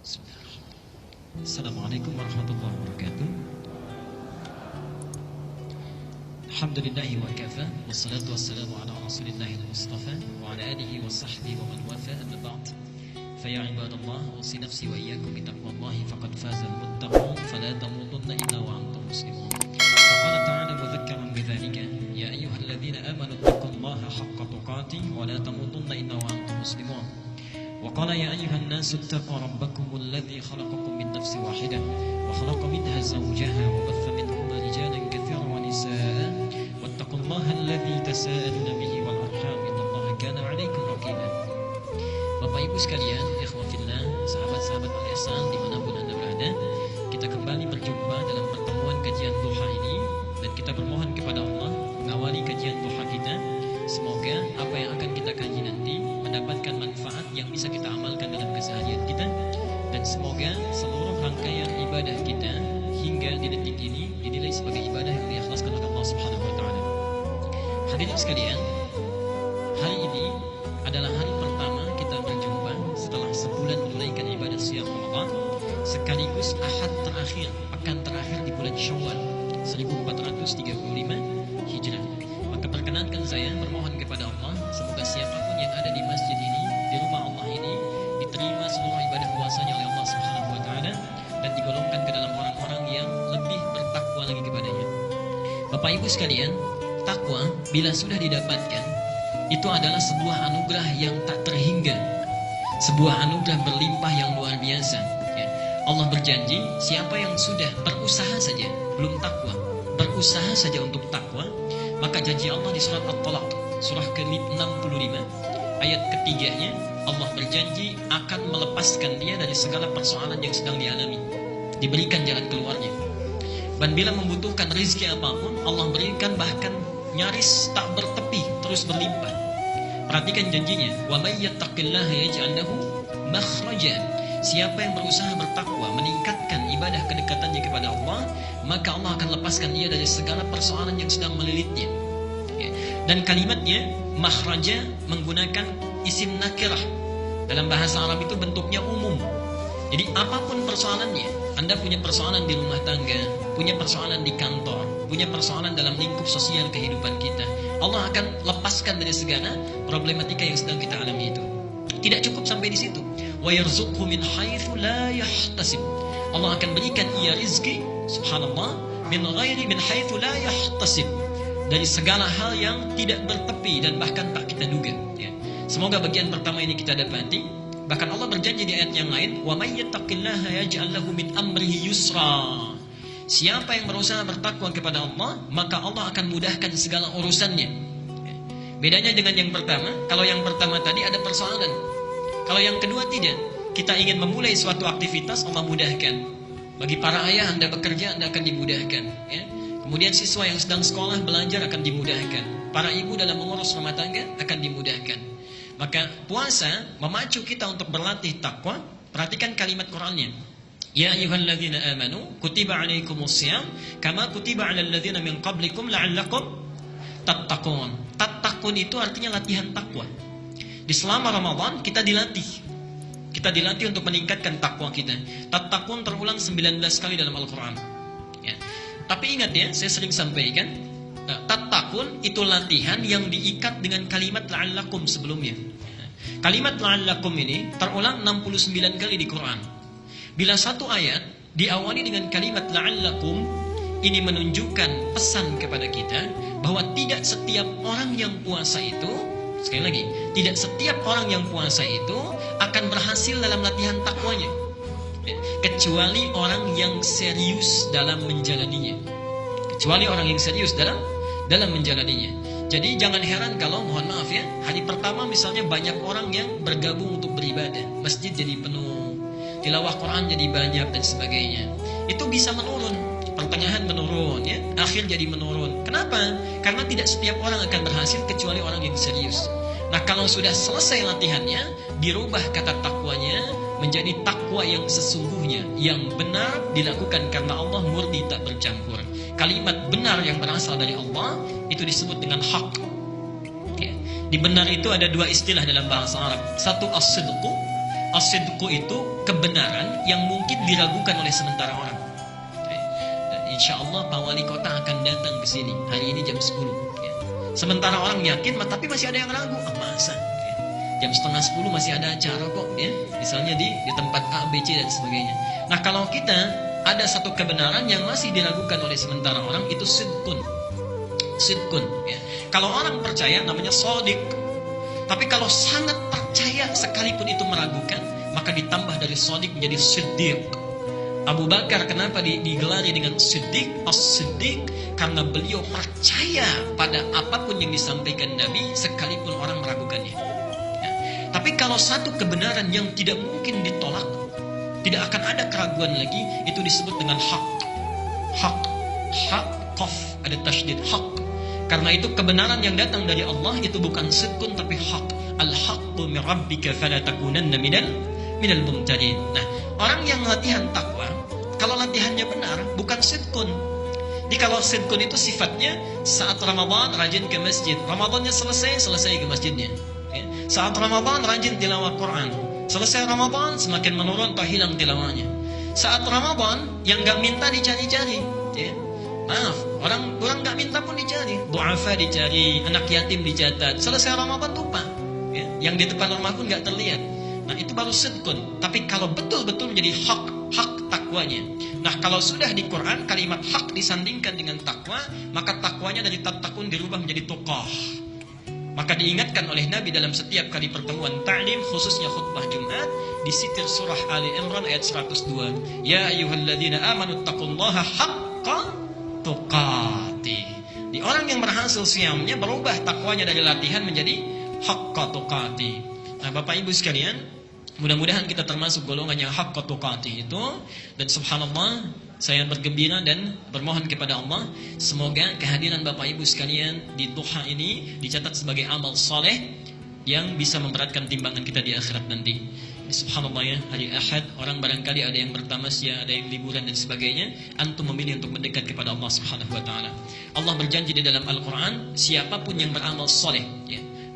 Assalamualaikum warahmatullahi wabarakatuh. Alhamdulillahi wa kafa, wassalatu wassalamu ala rasulillahil mustafa wa ala alihi wa sahbihi wa man wafa, amma ba'd. Faya ibadallah, usi nafsi wa iyyakum bitaqwallahi faqad fazal muttaqun fala tamutunna illa wa antum muslimun. Faqala ta'ala mudhakkaran bidzalika, ya ayyuhalladzina amanu taqullaha haqqa tuqatih wa la tamutunna illa wa antum muslimun. وقال يا أيها الناس اتقوا ربكم الذي خلقكم من نفس واحدة وخلق منها زوجها وبث منهما رجالا كثيرا ونساء واتقوا الله الذي تساءلون به والأرحام إن الله كان عليكم رقيبا. Bapak Ibu sekalian, ikhwah fillah, sahabat-sahabat Al-Ihsan dimanapun Anda berada, kita kembali berjumpa dalam pertemuan kajian duha ini, dan kita bermohon kepada Allah mengawali kajian duha kita. Semoga apa yang akan kita kaji nanti mendapatkan manfaat yang bisa kita amalkan dalam keseharian kita, dan semoga seluruh rangkaian ibadah kita hingga di detik ini dinilai sebagai ibadah yang diikhlaskan oleh Allah Subhanahu wa taala. Hadirin sekalian, hari ini adalah hari pertama kita berjumpa setelah sebulan menunaikan ibadah siyam Ramadan, sekaligus ahad terakhir, pekan terakhir di bulan Syawal 1435 Hijrah. Maka perkenankan saya bermohon kepada Allah, semoga siapapun yang ada di masjid ini, di rumah Allah ini, diterima seluruh ibadah puasanya oleh Allah Subhanahu wa taala dan digolongkan ke dalam orang-orang yang lebih bertakwa lagi kepadanya. Bapak Ibu sekalian, takwa bila sudah didapatkan itu adalah sebuah anugerah yang tak terhingga, sebuah anugerah berlimpah yang luar biasa. Ya. Allah berjanji, siapa yang sudah berusaha saja belum takwa, berusaha saja untuk takwa, maka janji Allah di surat At-Talaq, surah ke-65, ayat ketiganya, Allah berjanji akan melepaskan dia dari segala persoalan yang sedang dialami, diberikan jalan keluarnya. Dan bila membutuhkan rezeki apapun, Allah berikan, bahkan nyaris tak bertepi, terus berlimpah. Perhatikan janjinya, wa may yattaqillaha yaj'al lahu makhraja. Siapa yang berusaha bertakwa, meningkatkan ibadah kedekatannya kepada Allah, maka Allah akan lepaskan dia dari segala persoalan yang sedang melilitnya. Ya. Dan kalimatnya makhraja menggunakan isim nakirah. Dalam bahasa Arab itu bentuknya umum. Jadi apapun persoalannya, Anda punya persoalan di rumah tangga, punya persoalan di kantor, punya persoalan dalam lingkup sosial kehidupan kita, Allah akan lepaskan dari segala problematika yang sedang kita alami itu. Tidak cukup sampai di situ. Wa yarzuqhu min haitsu la yahtasib. Allah akan berikan ia rizki, subhanallah, min haitsu la yahtasib, dari segala hal yang tidak bertepi dan bahkan tak kita duga. Ya. Semoga bagian pertama ini kita dapati. Bahkan Allah berjanji di ayat yang lain, wa may yattaqillaha yaj'al lahu min amrihi yusra. Siapa yang berusaha bertakwa kepada Allah, maka Allah akan mudahkan segala urusannya. Ya. Bedanya dengan yang pertama, kalau yang pertama tadi ada persoalan, kalau yang kedua tidak. Kita ingin memulai suatu aktivitas, Allah mudahkan. Bagi para ayah, Anda bekerja, Anda akan dimudahkan. Ya. Kemudian siswa yang sedang sekolah, belajar akan dimudahkan. Para ibu dalam mengurus rumah tangga akan dimudahkan. Maka puasa memacu kita untuk berlatih takwa. Perhatikan kalimat Qur'annya. Ya ayyuhalladzina amanu kutiba alaikumusiyam kama kutiba alal ladzina min qablikum la'allakum tattaqun. Tattaqun itu artinya latihan takwa. Di selama Ramadan kita dilatih. Kita dilatih untuk meningkatkan takwa kita. Tattaqun terulang 19 kali dalam Al-Quran. Ya. Tapi ingat ya, saya sering sampaikan, tattaqun itu latihan yang diikat dengan kalimat la'allakum sebelumnya. Kalimat la'allakum ini terulang 69 kali di Quran. Bila satu ayat diawali dengan kalimat la'allakum, ini menunjukkan pesan kepada kita bahwa tidak setiap orang yang puasa itu, sekali lagi, tidak setiap orang yang puasa itu akan berhasil dalam latihan takwanya, kecuali orang yang serius dalam menjalaninya. Kecuali orang yang serius dalam menjalaninya. Jadi jangan heran kalau, mohon maaf ya, hari pertama misalnya banyak orang yang bergabung untuk beribadah, masjid jadi penuh, tilawah Quran jadi banyak dan sebagainya. Itu bisa menurun, pertengahan menurun, ya, akhir jadi menurun. Kenapa? Karena tidak setiap orang akan berhasil kecuali orang yang serius. Nah, kalau sudah selesai latihannya, dirubah kata takwanya menjadi takwa yang sesungguhnya, yang benar dilakukan karena Allah, murni tak bercampur. Kalimat benar yang berasal dari Allah itu disebut dengan hak. Ya. Di benar itu ada dua istilah dalam bahasa Arab. Satu as-sidqu, As-sidqu itu kebenaran yang mungkin diragukan oleh sementara orang. Insya Allah Pak Wali Kota akan datang ke sini hari ini jam 10. Sementara orang yakin, tapi masih ada yang ragu. Masa? Jam setengah 10 masih ada acara kok, misalnya di tempat A, B, C dan sebagainya. Nah, kalau kita ada satu kebenaran yang masih diragukan oleh sementara orang, itu sidqun. Kalau orang percaya namanya shadiq. Tapi kalau sangat percaya sekalipun itu meragukan, maka ditambah dari shadiq menjadi siddiq. Abu Bakar kenapa digelari dengan siddiq, as-siddiq? Karena beliau percaya pada apapun yang disampaikan Nabi sekalipun orang meragukannya. Tapi kalau satu kebenaran yang tidak mungkin ditolak, tidak akan ada keraguan lagi, itu disebut dengan hak. Qaf, ada tasydid, hak. Karena itu kebenaran yang datang dari Allah itu bukan sidqun tapi hak. Al-haqqu min rabbika fala takunanna minal mumtarin. Nah, orang yang latihan takwa, kalau latihannya benar, bukan sidqun. Jadi kalau sidqun itu sifatnya saat Ramadan rajin ke masjid, Ramadannya selesai ke masjidnya. Saat Ramadan rajin tilawah Quran, selesai Ramadan semakin menurun atau hilang tilawahnya. Saat Ramadan yang nggak minta dicari-cari, maaf, orang nggak minta pun dicari, du'afa dicari, anak yatim dicatat. Selesai Ramadan lupa, yang di depan rumah pun nggak terlihat. Nah, itu baru sidqun. Tapi kalau betul-betul menjadi hak takwanya. Nah, kalau sudah di Quran kalimat hak disandingkan dengan takwa, maka takwanya dari tattaqun dirubah menjadi tuqah. Maka diingatkan oleh Nabi dalam setiap kali pertemuan ta'lim, khususnya khutbah Jumat, disitir surah Ali Imran ayat 102. Ya ayyuhalladzina amanu taqullaha haqqa tuqati. Di orang yang berhasil siamnya berubah takwanya dari latihan menjadi haqqa tuqati. Nah, Bapak Ibu sekalian, mudah-mudahan kita termasuk golongan yang haqqa tuqati itu. Dan subhanallah, saya bergembira dan bermohon kepada Allah, semoga kehadiran Bapak Ibu sekalian di duha ini dicatat sebagai amal soleh yang bisa memberatkan timbangan kita di akhirat nanti. Subhanallah ya, hari Ahad orang barangkali ada yang bertamasya, ada yang liburan dan sebagainya. Antum memilih untuk mendekat kepada Allah Subhanahu wa taala. Allah berjanji di dalam Al-Qur'an, siapapun yang beramal soleh,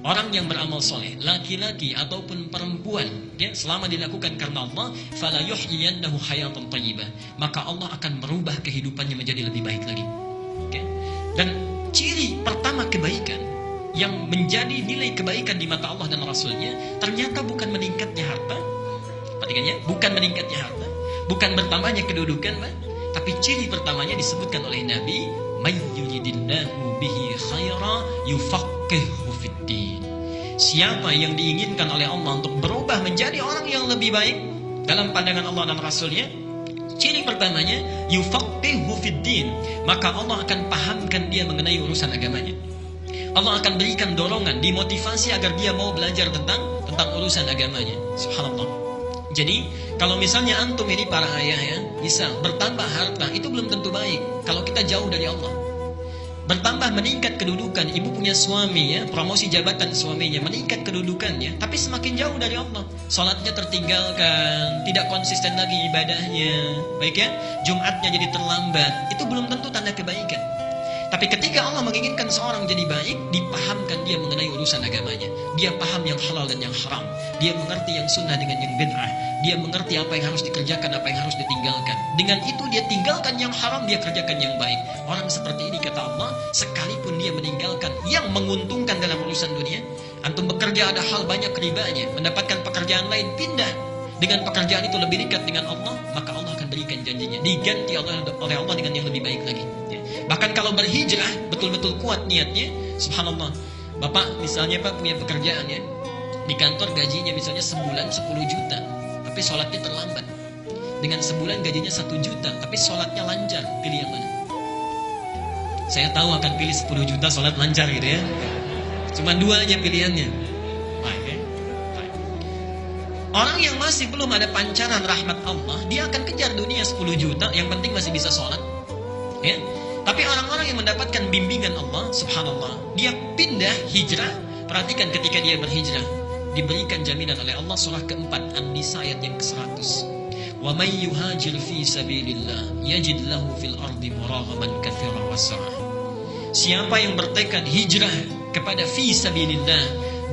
orang yang beramal soleh, laki-laki ataupun perempuan, selama dilakukan karena Allah, fala yuhyiyannahu hayatan thayyibah, maka Allah akan merubah kehidupannya menjadi lebih baik lagi. Dan ciri pertama kebaikan yang menjadi nilai kebaikan di mata Allah dan Rasulnya, ternyata bukan meningkatnya harta, perhatikan ya, bukan meningkatnya harta, bukan bertambahnya kedudukan, tapi ciri pertamanya disebutkan oleh Nabi, may yuridillahu bihi khaira yufaqihu fiddin. Siapa yang diinginkan oleh Allah untuk berubah menjadi orang yang lebih baik dalam pandangan Allah dan Rasulnya, ciri pertamanya yufaqihu fiddin, maka Allah akan pahamkan dia mengenai urusan agamanya. Allah akan berikan dorongan, dimotivasi agar dia mau belajar tentang urusan agamanya. Subhanallah. Jadi kalau misalnya antum ini para ayah bisa bertambah harta, itu belum tentu baik kalau kita jauh dari Allah. Bertambah meningkat kedudukan, ibu punya suami promosi jabatan suaminya, meningkat kedudukannya, tapi semakin jauh dari Allah. Salatnya tertinggalkan, tidak konsisten lagi ibadahnya, baik Jumatnya jadi terlambat, itu belum tentu tanda kebaikan. Tapi ketika Allah menginginkan seorang jadi baik, dipahamkan dia mengenai urusan agamanya. Dia paham yang halal dan yang haram. Dia mengerti yang sunnah dengan yang bid'ah. Dia mengerti apa yang harus dikerjakan, apa yang harus ditinggalkan. Dengan itu dia tinggalkan yang haram, dia kerjakan yang baik. Orang seperti ini kata Allah, sekalipun dia meninggalkan yang menguntungkan dalam urusan dunia, antum bekerja ada hal banyak ribanya, mendapatkan pekerjaan lain, pindah. Dengan pekerjaan itu lebih dekat dengan Allah, maka Allah akan berikan janjinya. Diganti oleh Allah dengan yang lebih baik lagi. Bahkan kalau berhijrah, betul-betul kuat niatnya, subhanallah. Bapak misalnya Pak punya pekerjaan di kantor gajinya misalnya sebulan 10 juta, tapi sholatnya terlambat. Dengan sebulan gajinya 1 juta, tapi sholatnya lancar, pilih yang mana? Saya tahu akan pilih 10 juta sholat lancar gitu ya. Cuma 2 aja pilihannya. Orang yang masih belum ada pancaran rahmat Allah, dia akan kejar dunia 10 juta, yang penting masih bisa sholat. Tapi orang-orang yang mendapatkan bimbingan Allah, subhanallah, dia pindah hijrah. Perhatikan ketika dia berhijrah, diberikan jaminan oleh Allah, surah keempat An-Nisa ayat yang ke-100. Wa may yuhajir fi sabilillah yajid lahu fil ardi muraghaman katsiran was'a. Siapa yang bertekad hijrah kepada fi sabilillah,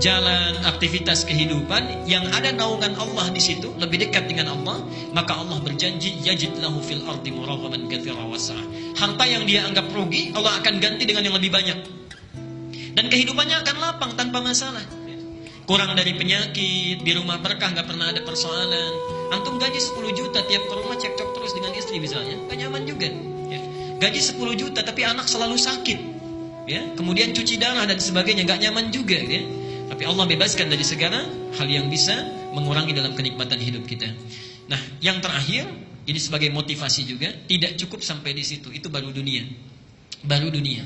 jalan aktivitas kehidupan yang ada naungan Allah di situ, lebih dekat dengan Allah, maka Allah berjanji yajid lahu fil ardi muraghaman katsira wasa'ah. Harta yang dia anggap rugi, Allah akan ganti dengan yang lebih banyak. Dan kehidupannya akan lapang tanpa masalah. Kurang dari penyakit, di rumah berkah, nggak pernah ada persoalan. Antum gaji 10 juta, tiap ke rumah cekcok terus dengan istri misalnya, gak nyaman juga. Ya. Gaji 10 juta tapi anak selalu sakit, ya. Kemudian cuci darah dan sebagainya, gak nyaman juga, ya. Tapi Allah bebaskan dari segala hal yang bisa mengurangi dalam kenikmatan hidup kita. Nah, yang terakhir, ini sebagai motivasi juga, tidak cukup sampai di situ. Itu baru dunia. Baru dunia.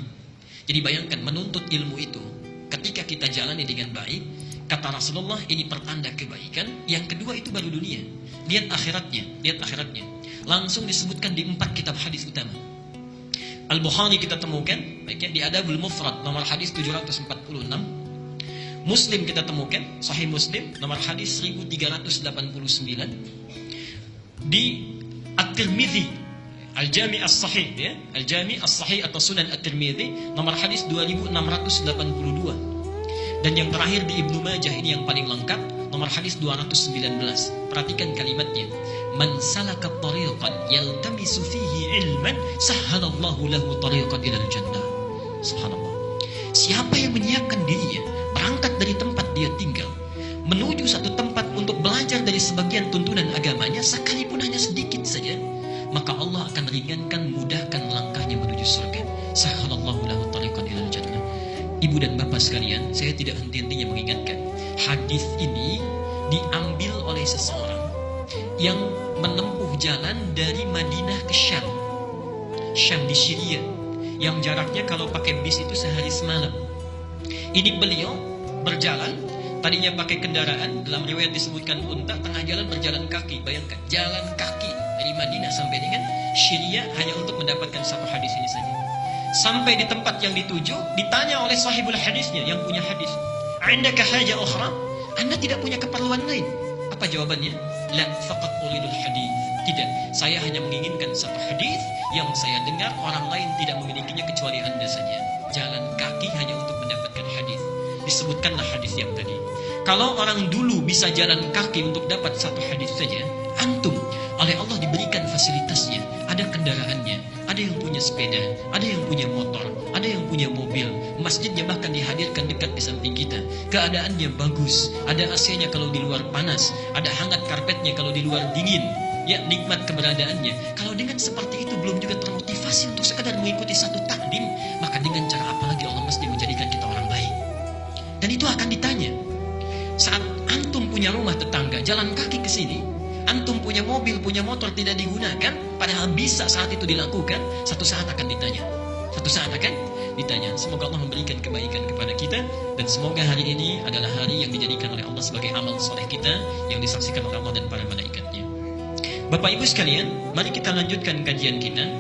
Jadi bayangkan, menuntut ilmu itu, ketika kita jalani dengan baik, kata Rasulullah, ini pertanda kebaikan. Yang kedua itu baru dunia. Lihat akhiratnya, lihat akhiratnya. Langsung disebutkan di 4 kitab hadis utama. Al-Bukhari kita temukan, baiknya di Adabul Mufrad, nomor hadis 746. Muslim kita temukan, Sahih Muslim, nomor hadis 1389. Di At-Tirmidzi, Al-Jami' As-Sahih, ya, Al-Jami' As-Sahih atau Sunan At-Tirmidzi, nomor hadis 2682. Dan yang terakhir di Ibnu Majah, ini yang paling lengkap, nomor hadis 219. Perhatikan kalimatnya. Man salaka tariqan yaltamisu fihi ilman sahhalallahu lahu tariqan ilal jannah. Subhanallah. Siapa yang menyiapkan dirinya berangkat dari tempat dia tinggal menuju satu tempat untuk belajar dari sebagian tuntunan agamanya, sekalipun hanya sedikit saja, maka Allah akan ringankan, mudahkan langkahnya menuju surga. Sahhalallahu lahu tariqan ilal jannah. Ibu dan bapak sekalian, saya tidak henti-hentinya mengingatkan, hadis ini diambil oleh seseorang yang menempuh jalan dari Madinah ke Syam. Syam di Syria, yang jaraknya kalau pakai bis itu sehari semalam. Ini beliau berjalan, tadinya pakai kendaraan, dalam riwayat disebutkan unta, tengah jalan berjalan kaki. Bayangkan, jalan kaki dari Madinah sampai dengan Syria hanya untuk mendapatkan satu hadis ini saja. Sampai di tempat yang dituju, ditanya oleh sahibul hadisnya, yang punya hadis, "Indaka haja ukhra?" Anda tidak punya keperluan lain? Apa jawabannya? La faqat uridul hadis. Tidak, saya hanya menginginkan satu hadis yang saya dengar orang lain tidak memilikinya kecuali Anda saja. Jalan kaki hanya untuk mendapatkan hadis. Disebutkanlah hadis yang tadi. Kalau orang dulu bisa jalan kaki untuk dapat satu hadis saja, antum oleh Allah diberikan fasilitasnya, ada kendaraannya, ada yang punya sepeda, ada yang punya motor, ada yang punya mobil, masjidnya bahkan dihadirkan dekat di samping kita, keadaannya bagus, ada AC-nya kalau di luar panas, ada hangat karpetnya kalau di luar dingin, ya, nikmat keberadaannya. Kalau dengan seperti itu belum juga termotivasi untuk sekadar mengikuti satu takdim, maka dengan cara apa lagi Allah mesti menjadikan kita orang baik? Dan itu akan ditanya. Saat antum punya rumah tetangga, jalan kaki ke sini, antum punya mobil, punya motor tidak digunakan, padahal bisa saat itu dilakukan, satu saat akan ditanya. Satu saat akan ditanya. Semoga Allah memberikan kebaikan kepada kita, dan semoga hari ini adalah hari yang dijadikan oleh Allah sebagai amal soleh kita, yang disaksikan oleh Allah dan para malaikatnya. Bapak Ibu sekalian, mari kita lanjutkan kajian kita.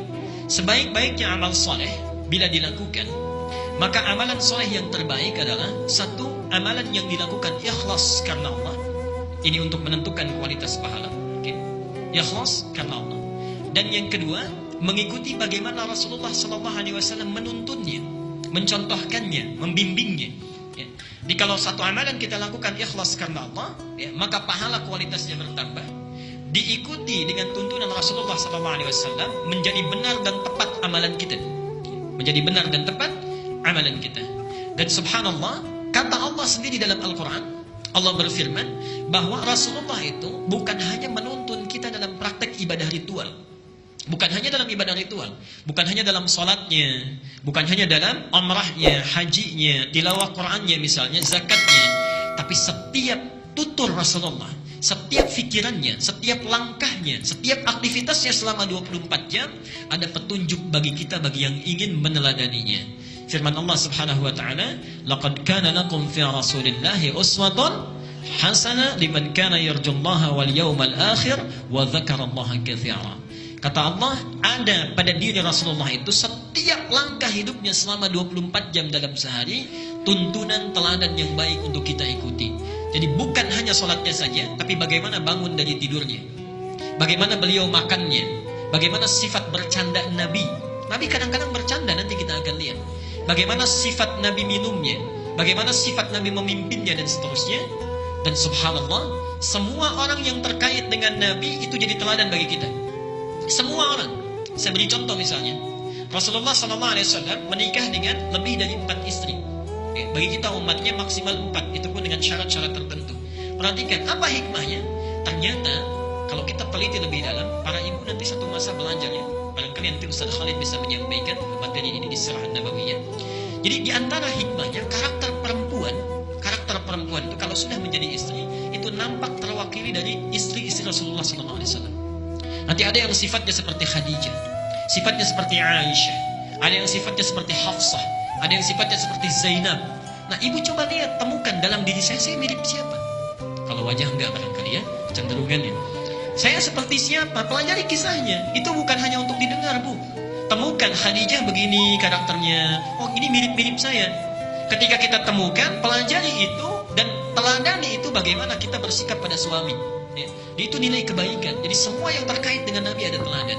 Sebaik-baiknya amal soleh bila dilakukan, maka amalan soleh yang terbaik adalah satu, amalan yang dilakukan ikhlas karena Allah. Ini untuk menentukan kualitas pahala. Okay? Ikhlas karena Allah. Dan yang kedua, mengikuti bagaimana Rasulullah SAW menuntunnya, mencontohkannya, membimbingnya. Ya. Jadi kalau satu amalan kita lakukan ikhlas karena Allah, ya, maka pahala kualitasnya bertambah. Diikuti dengan tuntunan Rasulullah SAW, menjadi benar dan tepat amalan kita. Menjadi benar dan tepat amalan kita. Dan subhanallah, kata Allah sendiri dalam Al-Quran, Allah berfirman bahwa Rasulullah itu bukan hanya menuntun kita dalam praktek ibadah ritual, bukan hanya dalam ibadah ritual, bukan hanya dalam salatnya, bukan hanya dalam umrahnya, hajinya, tilawah Qur'annya misalnya, zakatnya, tapi setiap tutur Rasulullah, setiap fikirannya, setiap langkahnya, setiap aktivitasnya selama 24 jam ada petunjuk bagi kita, bagi yang ingin meneladaninya. Firman Allah Subhanahu wa taala, "Laqad kana lakum fi Rasulillahi uswatun hasanah liman kana yarjullaha wal yawmal akhir wa dzakarallaha katsira." Kata Allah, ada pada diri Rasulullah itu setiap langkah hidupnya selama 24 jam dalam sehari tuntunan teladan yang baik untuk kita ikuti. Jadi bukan hanya sholatnya saja, tapi bagaimana bangun dari tidurnya, bagaimana beliau makannya, bagaimana sifat bercanda Nabi. Nabi kadang-kadang bercanda, nanti kita akan lihat. Bagaimana sifat Nabi minumnya, bagaimana sifat Nabi memimpinnya dan seterusnya. Dan subhanallah, semua orang yang terkait dengan Nabi itu jadi teladan bagi kita. Semua orang. Saya beri contoh misalnya, Rasulullah SAW menikah dengan lebih dari 4 istri. Bagi kita umatnya maksimal 4, itu pun dengan syarat-syarat tertentu. Perhatikan, apa hikmahnya? Ternyata kalau kita teliti lebih dalam, para ibu nanti satu masa belajar ya. Barangkali nanti Ustaz Khalid bisa menyampaikan materi ini di Sirah Nabawiyah. Jadi di antara hikmahnya, karakter perempuan itu kalau sudah menjadi istri, itu nampak terwakili dari istri-istri Rasulullah SAW. Nanti ada yang sifatnya seperti Khadijah, sifatnya seperti Aisyah, ada yang sifatnya seperti Hafsah, ada yang sifatnya seperti Zainab. Nah, ibu coba lihat, temukan dalam diri saya mirip siapa? Kalau wajah enggak barangkali ya, cenderungannya. Saya seperti siapa? Pelajari kisahnya. Itu bukan hanya untuk didengar, Bu. Temukan Khadijah begini karakternya. Oh, ini mirip-mirip saya. Ketika kita temukan, pelajari itu dan teladani itu bagaimana kita bersikap pada suami. Ya. Itu nilai kebaikan. Jadi semua yang terkait dengan Nabi ada teladan.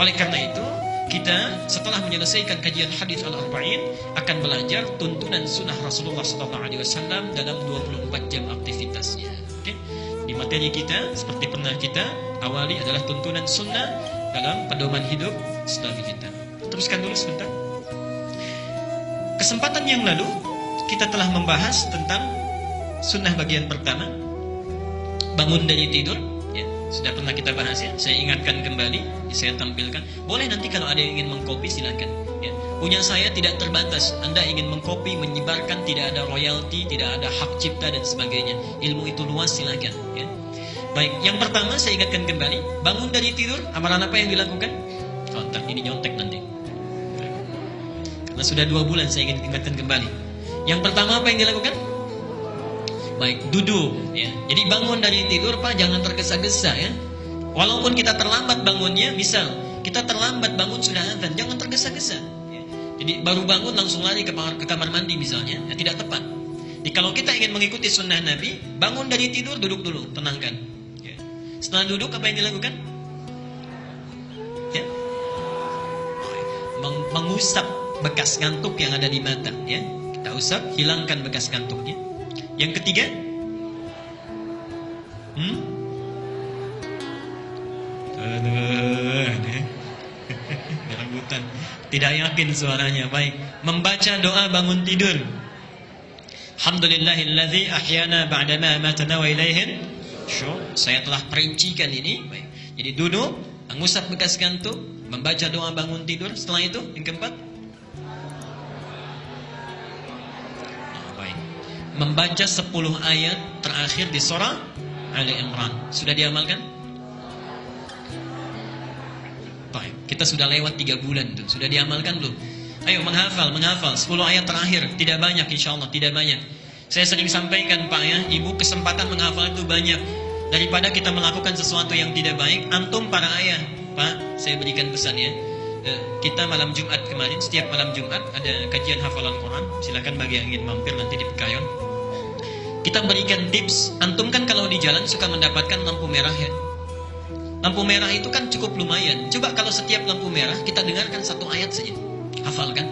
Oleh karena itu, kita setelah menyelesaikan kajian hadis al-arba'in akan belajar tuntunan sunnah Rasulullah SAW dalam 24 jam aktivitasnya. Okay? Di materi kita seperti pernah kita awali adalah tuntunan sunnah dalam pedoman hidup Islami kita. Teruskan dulu sebentar. Kesempatan yang lalu kita telah membahas tentang sunnah bagian pertama, bangun dari tidur. Ya, sudah pernah kita bahas ya. Saya ingatkan kembali, saya tampilkan. Boleh nanti kalau ada yang ingin mengcopy silakan. Ya. Punya saya tidak terbatas. Anda ingin mengcopy, menyebarkan, tidak ada royalti, tidak ada hak cipta dan sebagainya. Ilmu itu luas, silakan. Ya. Baik, yang pertama saya ingatkan kembali, bangun dari tidur, amalan apa yang dilakukan? Oh, ntar ini nyontek nanti. Karena sudah 2 bulan saya ingin ingatkan kembali. Yang pertama apa yang dilakukan? Baik, duduk ya. Jadi bangun dari tidur Pak, jangan tergesa-gesa ya. Walaupun kita terlambat bangunnya, misal kita terlambat bangun sudah azan, jangan tergesa-gesa ya. Jadi baru bangun langsung lari ke kamar mandi misalnya, ya, tidak tepat. Jadi kalau kita ingin mengikuti sunnah Nabi, bangun dari tidur, duduk dulu, tenangkan ya. Setelah duduk apa yang dilakukan? Ya. Mengusap bekas ngantuk yang ada di mata ya. Kita usap, hilangkan bekas ngantuknya. Yang ketiga, rambutan. Tidak yakin suaranya. Baik, membaca doa bangun tidur. Alhamdulillahilladzi ahyana ba'dama amatana wa ilaihin syur. Saya telah perincikan ini. Baik. Jadi duduk, mengusap bekas ngantuk, membaca doa bangun tidur. Setelah itu, yang keempat, membaca 10 ayat terakhir di surah Ali Imran. Sudah diamalkan? Baik, kita sudah lewat 3 bulan tuh. Sudah diamalkan belum? Ayo menghafal 10 ayat terakhir. Tidak banyak insyaallah, tidak banyak. Saya sering sampaikan Pak ya, Ibu kesempatan menghafal itu banyak. Daripada kita melakukan sesuatu yang tidak baik, antum para ayah, Pak, saya berikan pesan ya. Kita malam Jumat kemarin, setiap malam Jumat ada kajian hafalan Quran. Silakan bagi yang ingin mampir nanti di Pekayon. Kita berikan tips. Antum kan kalau di jalan suka mendapatkan lampu merah ya. Lampu merah itu kan cukup lumayan. Coba kalau setiap lampu merah kita dengarkan 1 ayat saja. Hafalkan.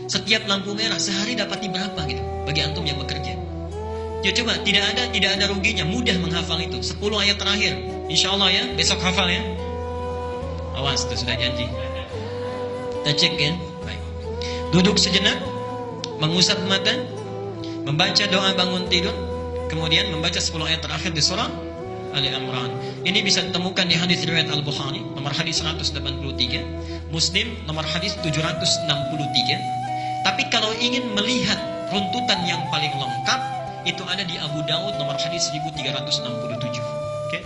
Setiap lampu merah sehari dapat berapa gitu bagi antum yang bekerja. Ya coba, tidak ada ruginya, mudah menghafal itu. 10 ayat terakhir. Insyaallah ya, besok hafal ya. Awas tuh sudah janji. Kita cek ya. Baik. Duduk sejenak, mengusap mata, membaca doa bangun tidur, kemudian membaca 10 ayat terakhir di surah Ali Imran. Ini bisa ditemukan di hadis riwayat Al-Bukhari nomor hadis 183, Muslim nomor hadis 763. Tapi kalau ingin melihat runtutan yang paling lengkap, itu ada di Abu Daud nomor hadis 1367. Oke.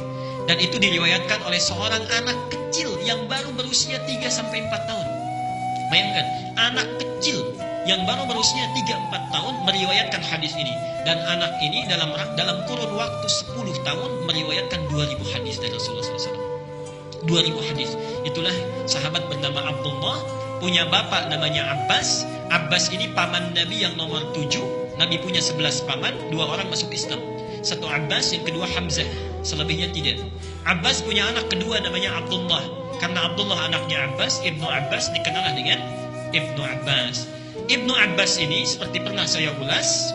Dan itu diriwayatkan oleh seorang anak kecil yang baru berusia 3-4 tahun. Bayangkan, anak kecil yang baru berusia 3-4 tahun meriwayatkan hadis ini. Dan anak ini dalam kurun waktu 10 tahun meriwayatkan 2000 hadis dari Rasulullah SAW. 2000 hadis. Itulah sahabat bernama Abdullah, punya bapak namanya Abbas. Abbas ini paman Nabi yang nomor 7. Nabi punya 11 paman, 2 orang masuk Islam. Satu Abbas, yang kedua Hamzah. Selebihnya tidak. Abbas punya anak kedua namanya Abdullah. Karena Abdullah anaknya Abbas, Ibnu Abbas dikenal dengan Ibnu Abbas. Ibnu Abbas ini seperti pernah saya ulas,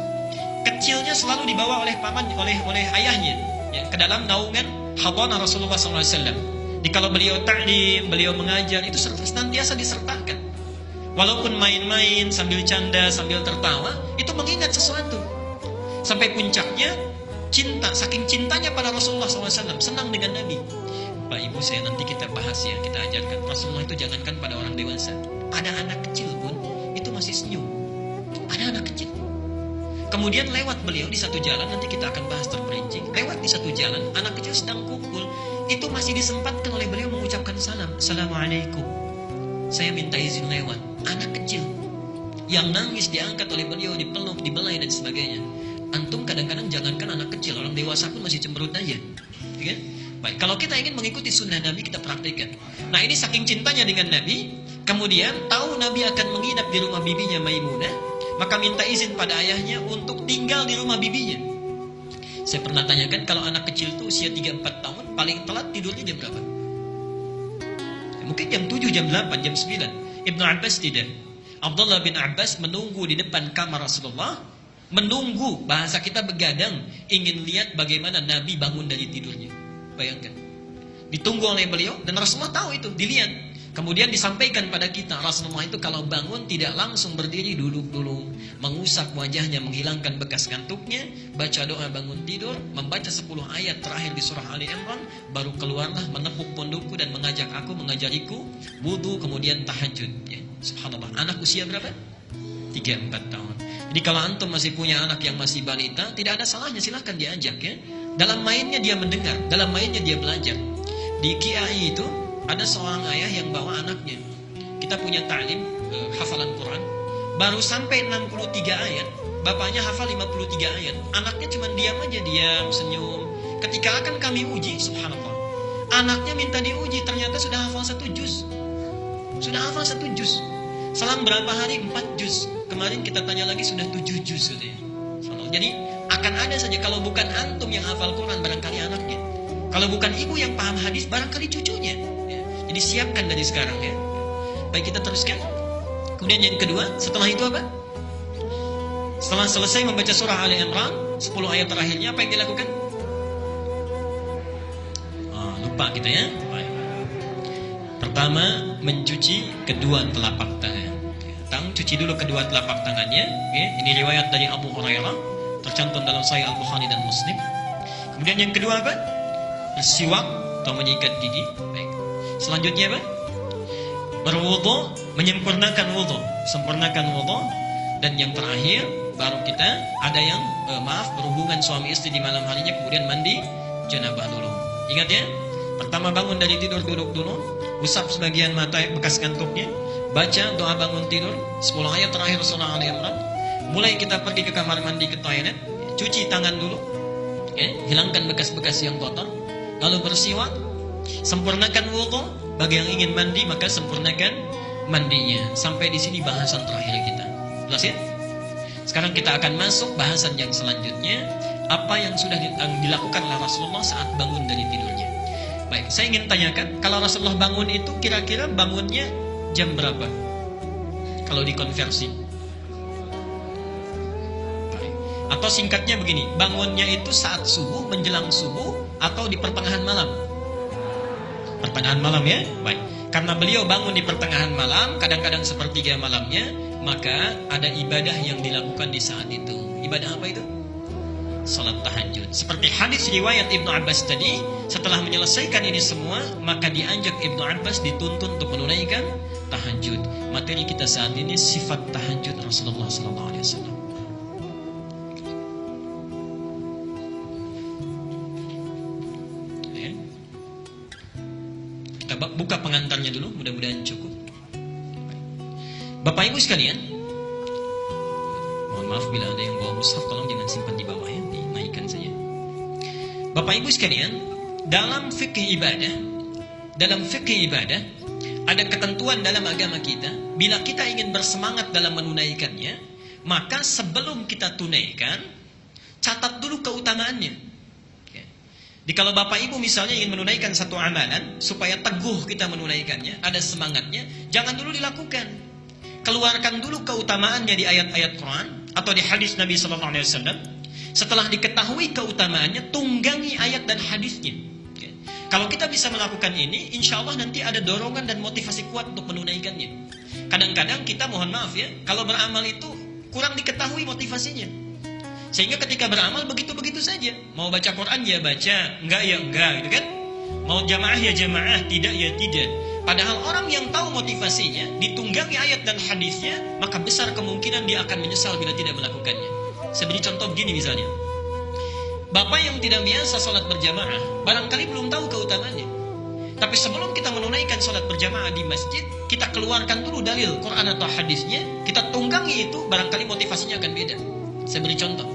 kecilnya selalu dibawa oleh paman, oleh ayahnya, ya, ke dalam naungan hadanah Rasulullah SAW. Jadi kalau beliau ta'lim, beliau mengajar, itu senantiasa disertakan. Walaupun main-main sambil canda, sambil tertawa, itu mengingat sesuatu. Sampai puncaknya cinta, saking cintanya pada Rasulullah SAW, senang dengan Nabi. Pak Ibu, saya nanti kita bahas ya, kita ajarkan. Rasulullah itu jangankan pada orang dewasa, pada anak kecil pun itu masih senyum. Ada anak kecil. Kemudian lewat beliau di satu jalan, nanti kita akan bahas terperinci. Lewat di satu jalan, anak kecil sedang kumpul, itu masih disempatkan oleh beliau mengucapkan salam. Assalamualaikum, saya minta izin lewat. Anak kecil yang nangis diangkat oleh beliau, dipeluk, dibelai dan sebagainya. Antum kadang-kadang jangankan anak kecil, orang dewasa pun masih cemberut aja, ya? Baik, kalau kita ingin mengikuti sunnah Nabi, kita praktikkan. Nah, ini saking cintanya dengan Nabi, kemudian tahu Nabi akan menginap di rumah bibinya Maimunah, maka minta izin pada ayahnya untuk tinggal di rumah bibinya. Saya pernah tanyakan, kalau anak kecil itu usia 3-4 tahun, paling telat tidurnya jam berapa? Ya, mungkin jam 7, jam 8, jam 9. Ibnu Abbas tidak. Abdullah bin Abbas menunggu di depan kamar Rasulullah, menunggu, bahasa kita begadang, ingin lihat bagaimana Nabi bangun dari tidurnya. Bayangkan, ditunggu oleh beliau, dan Rasulullah tahu itu, dilihat. Kemudian disampaikan pada kita, Rasulullah itu kalau bangun tidak langsung berdiri, duduk dulu, mengusap wajahnya, menghilangkan bekas ngantuknya, baca doa bangun tidur, membaca 10 ayat terakhir di surah Ali Imran, baru keluarlah menepuk pundukku dan mengajak aku, mengajariku wudu, kemudian tahajud. Ya, subhanallah, anak usia berapa? 3-4 tahun. Jadi kalau antum masih punya anak yang masih balita, tidak ada salahnya, silahkan diajak ya. Dalam mainnya dia mendengar, dalam mainnya dia belajar. Di KIAI itu ada seorang ayah yang bawa anaknya. Kita punya ta'lim hafalan Quran, baru sampai 63 ayat, bapaknya hafal 53 ayat. Anaknya cuma diam aja, diam, senyum. Ketika akan kami uji, subhanallah, anaknya minta diuji, ternyata sudah hafal 1 juz. Sudah hafal 1 juz. Selang berapa hari? 4 juz. Kemarin kita tanya lagi, sudah 7 juz katanya. Jadi akan ada saja, kalau bukan antum yang hafal Quran, barangkali anaknya. Kalau bukan ibu yang paham hadis, barangkali cucunya ya. Jadi siapkan dari sekarang ya. Baik, kita teruskan. Kemudian yang kedua, setelah itu apa? Setelah selesai membaca surah Ali Imran 10 ayat terakhirnya, apa yang dilakukan? Lupa kita ya. Baik. Pertama, mencuci kedua telapak tangan. Cuci dulu kedua telapak tangannya ya. Ini riwayat dari Abu Hurairah, tercantum dalam Sahih Al-Bukhari dan Muslim. Kemudian yang kedua apa? Bersiwak atau menyikat gigi. Baik. Selanjutnya apa? Berwudu, menyempurnakan wudu, sempurnakan wudu. Dan yang terakhir, baru kita ada yang berhubungan suami istri di malam harinya, kemudian mandi janabah dulu. Ingat ya, pertama bangun dari tidur, duduk dulu, usap sebagian mata bekas kantuknya, baca doa bangun tidur 10 ayat terakhir surah Ali Imran. Mulai kita pergi ke kamar mandi, ke toilet, cuci tangan dulu, hilangkan bekas-bekas yang kotor, lalu bersiwak, sempurnakan wudu. Bagi yang ingin mandi, maka sempurnakan mandinya. Sampai di sini bahasan terakhir kita. Jelas ya? Sekarang kita akan masuk bahasan yang selanjutnya, apa yang sudah dilakukan oleh Rasulullah saat bangun dari tidurnya. Baik, saya ingin tanyakan, kalau Rasulullah bangun itu kira-kira bangunnya jam berapa? Kalau dikonversi. Atau singkatnya begini, bangunnya itu saat subuh, menjelang subuh, atau di pertengahan malam? Pertengahan malam ya? Baik. Karena beliau bangun di pertengahan malam, kadang-kadang sepertiga malamnya, maka ada ibadah yang dilakukan di saat itu. Ibadah apa itu? Salat tahajud. Seperti hadis riwayat Ibnu Abbas tadi, setelah menyelesaikan ini semua, maka diajak Ibnu Abbas dituntun untuk menunaikan tahajud. Materi kita saat ini sifat tahajud Rasulullah SAW. Kita buka pengantarnya dulu, mudah-mudahan cukup. Bapak Ibu sekalian, mohon maaf bila ada yang bawa mushaf, tolong jangan simpan di bawah ya, dinaikkan saja. Bapak Ibu sekalian, dalam fikih ibadah ada ketentuan dalam agama kita. Bila kita ingin bersemangat dalam menunaikannya, maka sebelum kita tunaikan, catat dulu keutamaannya. Jadi kalau Bapak Ibu misalnya ingin menunaikan satu amalan, supaya teguh kita menunaikannya, ada semangatnya, jangan dulu dilakukan. keluarkan dulu keutamaannya di ayat-ayat Quran atau di hadis Nabi Sallallahu Alaihi Wasallam. Setelah diketahui keutamaannya, tunggangi ayat dan hadisnya. Kalau kita bisa melakukan ini, insya Allah nanti ada dorongan dan motivasi kuat untuk menunaikannya. Kadang-kadang kita mohon maaf ya, kalau beramal itu kurang diketahui motivasinya. Sehingga ketika beramal begitu-begitu saja. Mau baca Quran ya baca, enggak ya enggak, gitu kan? Mau jamaah ya jamaah, tidak ya tidak. Padahal orang yang tahu motivasinya, ditunggangi ayat dan hadisnya, maka besar kemungkinan dia akan menyesal bila tidak melakukannya. Saya beri contoh begini misalnya. Bapak yang tidak biasa sholat berjamaah, barangkali belum tahu keutamaannya. Tapi sebelum kita menunaikan sholat berjamaah di masjid, kita keluarkan dulu dalil Quran atau hadisnya, kita tunggangi itu, barangkali motivasinya akan beda. Saya beri contoh.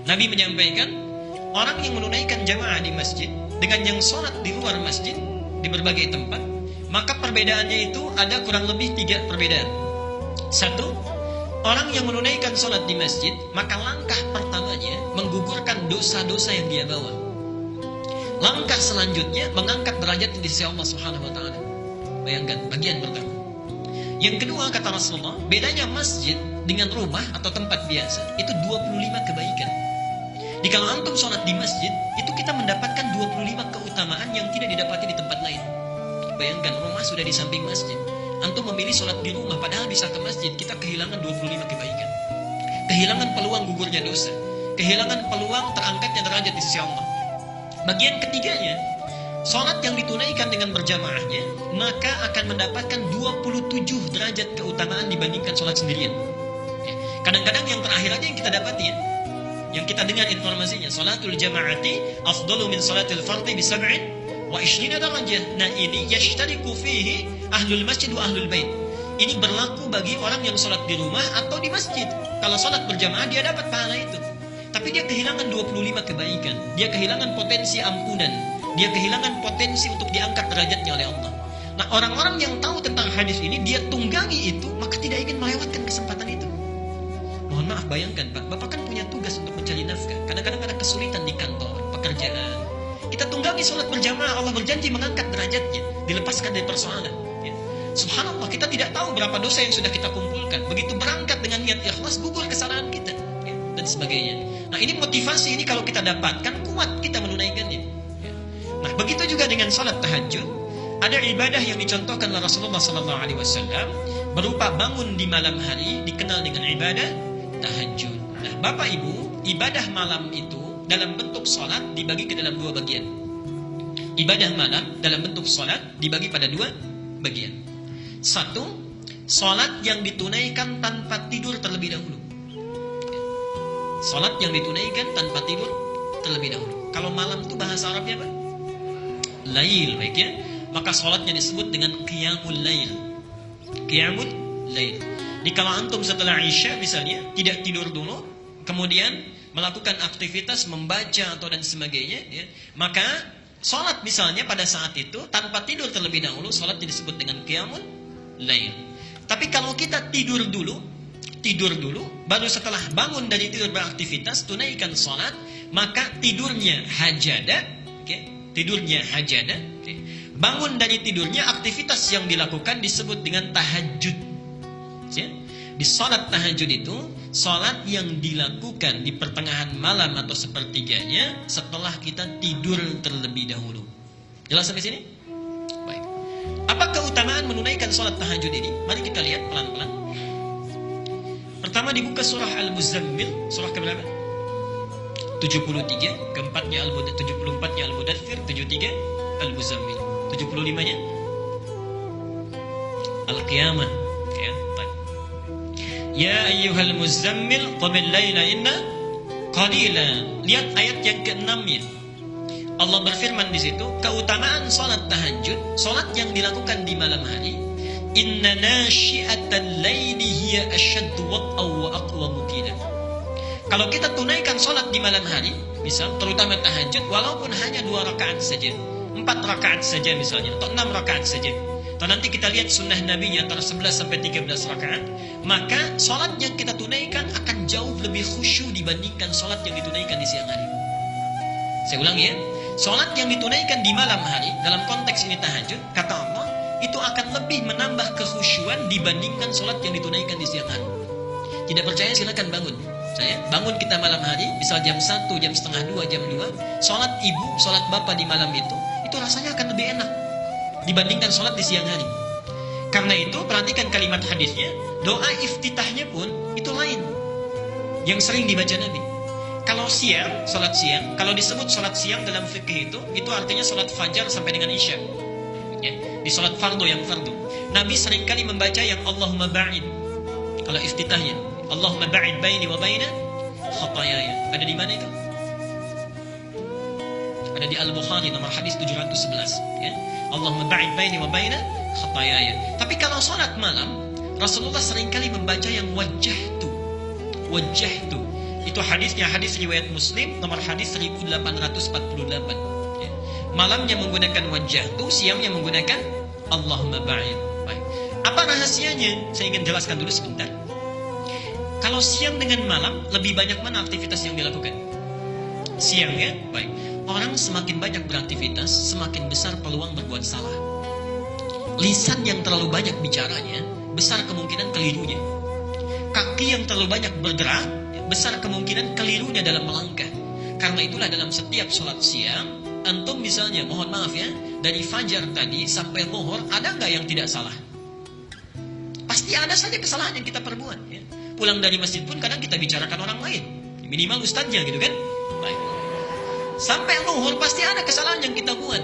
Nabi menyampaikan, orang yang menunaikan jamaah di masjid dengan yang sholat di luar masjid, di berbagai tempat, maka perbedaannya itu ada kurang lebih 3 perbedaan. 1, orang yang menunaikan sholat di masjid, maka langkah pertamanya menggugurkan dosa-dosa yang dia bawa. Langkah selanjutnya mengangkat derajat di sisi Allah Subhanahu wa taala. Bayangkan bagian pertama. Yang kedua kata Rasulullah, bedanya masjid dengan rumah atau tempat biasa itu 25 kebaikan. Jika antum sholat di masjid, itu kita mendapatkan 25 keutamaan yang tidak didapati di tempat lain. Bayangkan rumah sudah di samping masjid. Antum memilih sholat di rumah, padahal bisa ke masjid, kita kehilangan 25 kebaikan. Kehilangan peluang gugurnya dosa. Kehilangan peluang terangkatnya derajat di sisi Allah. Bagian ketiganya, sholat yang ditunaikan dengan berjamaahnya, maka akan mendapatkan 27 derajat keutamaan dibandingkan sholat sendirian. Kadang-kadang yang terakhir aja yang kita dapati ya, yang kita dengar informasinya, sholatul jama'ati afdalu min sholatil fardhi bi 27 darajah. Nah ini yashtariku fihi ahlul masjid wa ahlul bait. Ini berlaku bagi orang yang sholat di rumah atau di masjid. Kalau sholat berjamaah dia dapat pahala itu. Tapi dia kehilangan 25 kebaikan. Dia kehilangan potensi ampunan. Dia kehilangan potensi untuk diangkat derajatnya oleh Allah. Nah orang-orang yang tahu tentang hadis ini, dia tunggangi itu, maka tidak ingin melewatkan kesempatan itu. Mohon maaf, bayangkan Pak, Bapak kan punya tugas untuk mencari nafkah. Kadang-kadang ada kesulitan di kantor, pekerjaan. Kita tunggangi sholat berjamaah, Allah berjanji mengangkat derajatnya, dilepaskan dari persoalan. Ya. Subhanallah, kita tidak tahu berapa dosa yang sudah kita kumpulkan. Begitu berangkat dengan niat ikhlas, gugur kesalahan kita, ya, dan sebagainya. Nah ini motivasi ini kalau kita dapatkan, kuat kita menunaikannya. Ya. Nah begitu juga dengan sholat tahajud. Ada ibadah yang dicontohkan oleh Rasulullah SAW berupa bangun di malam hari, dikenal dengan ibadah tahajud. Nah Bapak Ibu, ibadah malam itu dalam bentuk sholat dibagi ke dalam 2 bagian. Ibadah malam dalam bentuk sholat dibagi pada 2 bagian. 1, sholat yang ditunaikan tanpa tidur terlebih dahulu. Sholat yang ditunaikan tanpa tidur terlebih dahulu. Kalau malam itu bahasa Arabnya apa? Lail, baik ya. Maka sholatnya disebut dengan qiyamul lail. Qiyamul lail. Jadi kalau antum setelah Isya misalnya tidak tidur dulu, kemudian melakukan aktivitas membaca atau dan sebagainya, ya, maka sholat misalnya pada saat itu tanpa tidur terlebih dahulu, sholatnya disebut dengan qiyamul lail. Tapi kalau kita tidur dulu, baru setelah bangun dari tidur beraktivitas, tunaikan sholat, maka tidurnya hajada, okay? Tidurnya hajada, okay? Bangun dari tidurnya, aktivitas yang dilakukan disebut dengan tahajud. Ya? Di sholat tahajud itu, sholat yang dilakukan di pertengahan malam atau sepertiganya setelah kita tidur terlebih dahulu. Jelas sampai sini? Baik. Apa keutamaan menunaikan sholat tahajud ini? Mari kita lihat pelan-pelan. Pertama dibuka surah Al-Muzammil, surah keberapa? 73, keempatnya Al-Mudaththir, 74-nya Al-Mudaththir, 73 Al-Muzammil, 75-nya Al-Qiyamah. Ya ayyuhal muzammil qumil laila inna qalila. Lihat ayat yang ke-6-nya. Allah berfirman di situ, keutamaan salat tahajud, salat yang dilakukan di malam hari. Inna nasyi'atal laili hiya asyaddu wat'aw wa aqwamu qila. Kalau kita tunaikan salat di malam hari, misal terutama tahajud, walaupun hanya 2 rakaat saja, 4 rakaat saja misalnya, atau 6 rakaat saja, atau nanti kita lihat sunnah Nabi antara 11 sampai 13 rakaat, maka sholat yang kita tunaikan akan jauh lebih khusyuk dibandingkan sholat yang ditunaikan di siang hari. Saya ulangi ya, sholat yang ditunaikan di malam hari dalam konteks ini tahajud, kata Allah, itu akan lebih lebih menambah kekhusyuan dibandingkan sholat yang ditunaikan di siang hari. Tidak percaya silakan bangun. Bangun kita malam hari, misal jam 1, jam setengah 2, jam 2, sholat ibu, sholat bapak di malam itu rasanya akan lebih enak dibandingkan sholat di siang hari. Karena itu perhatikan kalimat hadisnya, doa iftitahnya pun itu lain yang sering dibaca Nabi. Kalau siang, sholat siang, kalau disebut sholat siang dalam fikih itu artinya sholat fajar sampai dengan isya. Ya, di sholat fardu yang fardu, Nabi seringkali membaca yang Allahumma ba'id. Kalau iftitahnya, Allahumma ba'id baini wa baina khatayaya. Ada di mana itu? Ada di Al-Bukhari nomor hadis 711, ya. Allahumma ba'id baini wa baina khatayaya. Tapi kalau salat malam, Rasulullah seringkali membaca yang wajjahtu. Wajjahtu. Itu hadisnya hadis riwayat Muslim nomor hadis 1848. Ya. Malamnya menggunakan wajjahtu, siangnya menggunakan Allahumma ba'id. Baik. Apa rahasianya? Saya ingin jelaskan dulu sebentar. Kalau siang dengan malam, lebih banyak mana aktivitas yang dilakukan? Siang, ya? Baik. Orang semakin banyak beraktivitas, semakin besar peluang berbuat salah. Lisan yang terlalu banyak bicaranya, besar kemungkinan kelirunya. Kaki yang terlalu banyak bergerak, besar kemungkinan kelirunya dalam melangkah. Karena itulah dalam setiap sholat siang, antum misalnya, mohon maaf ya, dari fajar tadi sampai zuhur, ada nggak yang tidak salah? Pasti ada saja kesalahan yang kita perbuat, ya. Pulang dari masjid pun kadang kita bicarakan orang lain, minimal ustadznya gitu kan. Baik. Sampai zuhur pasti ada kesalahan yang kita buat.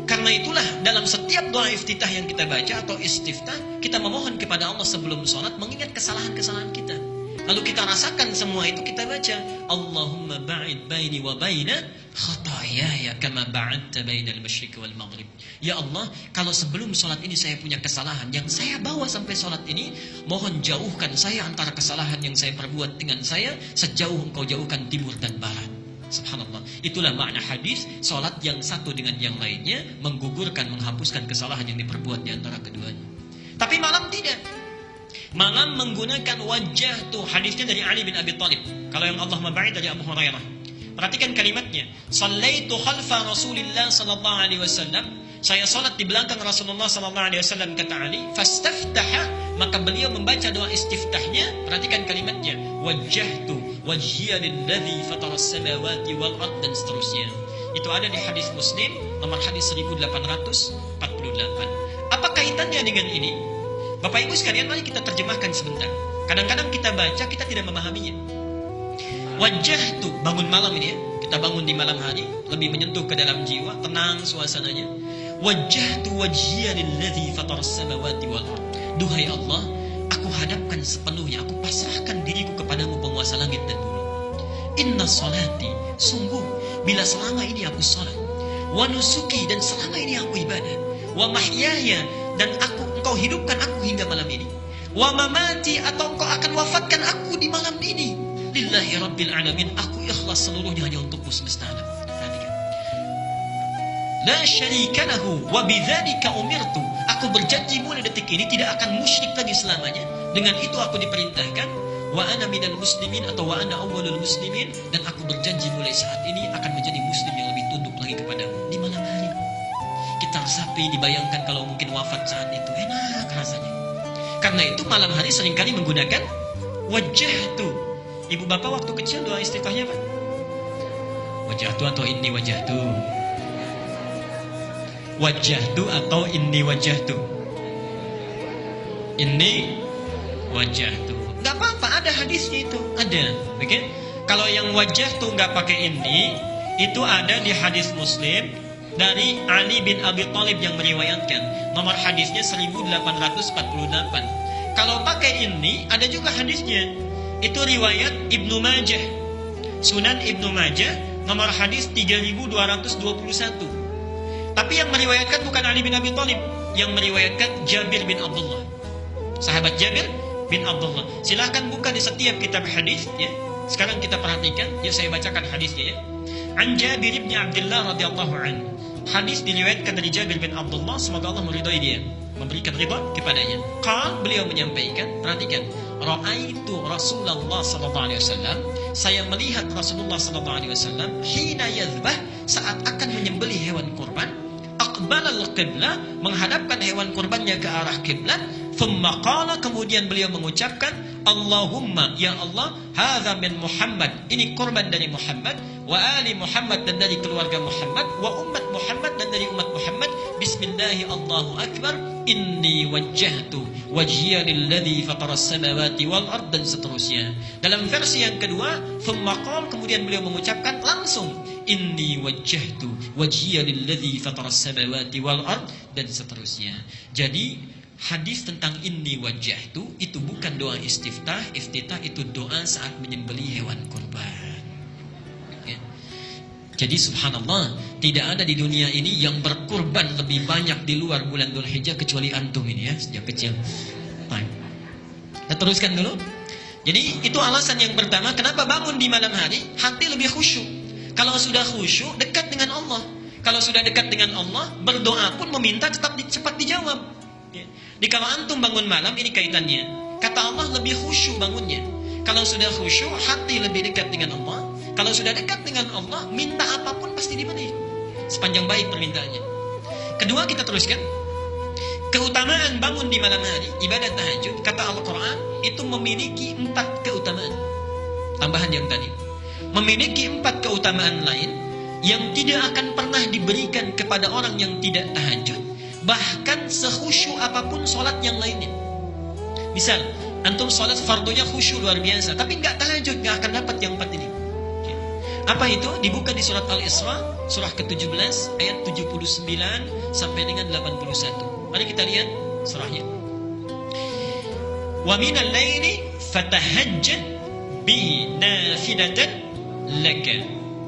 Karena itulah dalam setiap doa iftitah yang kita baca atau istiftah, kita memohon kepada Allah sebelum sholat mengingat kesalahan-kesalahan kita. Lalu kita rasakan semua itu, kita baca Allahumma ba'id baini wa baina khatayaya kama ba'adta bainal masyriq wal maghrib. Ya Allah, kalau sebelum sholat ini saya punya kesalahan yang saya bawa sampai sholat ini, mohon jauhkan saya antara kesalahan yang saya perbuat dengan saya, sejauh engkau jauhkan timur dan barat. Subhanallah. Itulah makna hadis, sholat yang satu dengan yang lainnya menggugurkan, menghapuskan kesalahan yang diperbuat di antara keduanya. Tapi malam tidak. Malam menggunakan wajah tuh, hadisnya dari Ali bin Abi Thalib. Kalau yang Allah maba'id dari Abu Hurairah. Perhatikan kalimatnya. Sallaitu khalfa Rasulillah sallallahu alaihi wasallam. Saya salat di belakang Rasulullah sallallahu alaihi wasallam, kata Ali. Fastaftaha, maka beliau membaca doa istiftahnya. Perhatikan kalimatnya. Wajjahtu wajhiya lilladzi fataras samawati wal ard, dan seterusnya. Itu ada di hadis Muslim nomor hadis 1848. Apa kaitannya dengan ini? Bapak Ibu sekalian, mari kita terjemahkan sebentar. Kadang-kadang kita baca, kita tidak memahaminya. Wajah tuh, bangun malam ini ya. Kita bangun di malam hari, lebih menyentuh ke dalam jiwa, tenang suasananya. Wajah tuh wajhiya lilladzi fataras samawati wal ard. Duhai Allah, aku hadapkan sepenuhnya, aku pasrahkan diriku kepadamu, penguasa langit dan bumi. Inna salati, sungguh bila selama ini aku salat, wa nusuki, dan selama ini aku ibadah, wa mahyaya, dan engkau hidupkan aku hingga malam ini, wa mamati, atau engkau akan wafatkan aku di malam ini, lillahi rabbil alamin, aku ikhlas seluruhnya hanya untukmu semesta alam. Perhatikan, la syarika lahu wa bidzalika umirtu, aku berjanji mulai detik ini tidak akan musyrik lagi selamanya, dengan itu aku diperintahkan, wa ana minal muslimin, atau wa ana awwalul muslimin, dan aku berjanji mulai saat ini akan menjadi muslim yang lebih tunduk lagi kepadamu di malam hari. Kita resapi, dibayangkan kalau mungkin wafat saat itu, enak rasanya. Karena itu malam hari seringkali menggunakan wajah tu. Ibu bapak waktu kecil doa istiftahnya apa? Wajah tu atau inni wajah tu? Wajah tu atau inni wajah tu? Inni wajah tu. Gak apa-apa, ada hadisnya itu, ada. Oke? Kalau yang wajah tu nggak pakai inni, itu ada di hadis Muslim dari Ali bin Abi Thalib yang meriwayatkan. Nomor hadisnya 1848. Kalau pakai ini, ada juga hadisnya. Itu riwayat Ibnu Majah, Sunan Ibnu Majah, nomor hadis 3221. Tapi yang meriwayatkan bukan Ali bin Abi Thalib, yang meriwayatkan Jabir bin Abdullah, sahabat Jabir bin Abdullah. Silahkan buka di setiap kitab hadis ya. Sekarang kita perhatikan, ya saya bacakan hadisnya ya. An Jabir bin Abdullah radhiyallahu anhu. Hadis diriwayatkan dari Jabir bin Abdullah, semoga Allah meridhai dia, memberikan ridha kepadanya. Qal, beliau menyampaikan, perhatikan, ra'aitu Rasulullah sallallahu alaihi wasallam, saya melihat Rasulullah sallallahu alaihi wasallam hina yadhbah, saat akan menyembelih hewan kurban, fastaqbalal qiblah, menghadapkan hewan kurbannya ke arah kiblat. Thumma qala, kemudian beliau mengucapkan, Allahumma, ya Allah, hadza min Muhammad, ini kurban dari Muhammad, wa ali Muhammad, dan dari keluarga Muhammad, wa ummat Muhammad, dan dari umat Muhammad. Bismillahi Allahu akbar, inni wajjahtu wajhiya lilladzi fataras samawati wal ard, dan seterusnya. Dalam versi yang kedua, thumma qala, kemudian beliau mengucapkan langsung, inni wajjahtu wajhiya lilladzi fataras samawati wal ard, dan seterusnya. Jadi hadis tentang inni wajjahtu itu bukan doa istiftah. Iftitah itu doa saat menyembelih hewan kurban. Ya. Jadi subhanallah, tidak ada di dunia ini yang berkurban lebih banyak di luar bulan Dzulhijjah kecuali antum ini ya, sejak kecil. Baik. Kita teruskan dulu. Jadi itu alasan yang pertama kenapa bangun di malam hari, hati lebih khusyuk. Kalau sudah khusyuk, dekat dengan Allah. Kalau sudah dekat dengan Allah, berdoa pun meminta cepat dijawab. Ya. Jadi kalau antum bangun malam, ini kaitannya. Kata Allah lebih khusyuk bangunnya. Kalau sudah khusyuk, hati lebih dekat dengan Allah. Kalau sudah dekat dengan Allah, minta apapun pasti diberi. Sepanjang baik permintaannya. Kedua, kita teruskan. Keutamaan bangun di malam hari, ibadah tahajud, kata Al-Quran, itu memiliki 4 keutamaan. Tambahan yang tadi. Memiliki 4 keutamaan lain yang tidak akan pernah diberikan kepada orang yang tidak tahajud. Bahkan sekhusyuk apapun sholat yang lainnya. Misal, antum sholat fardunya khusyuk luar biasa, tapi nggak tahajud, nggak akan dapat yang 4 ini. Apa itu? Dibuka di surat Al-Isra, surah ke-17, ayat 79 sampai dengan 81. Mari kita lihat surahnya. Wa minal laili fatahajjad bihi nafilatan laka.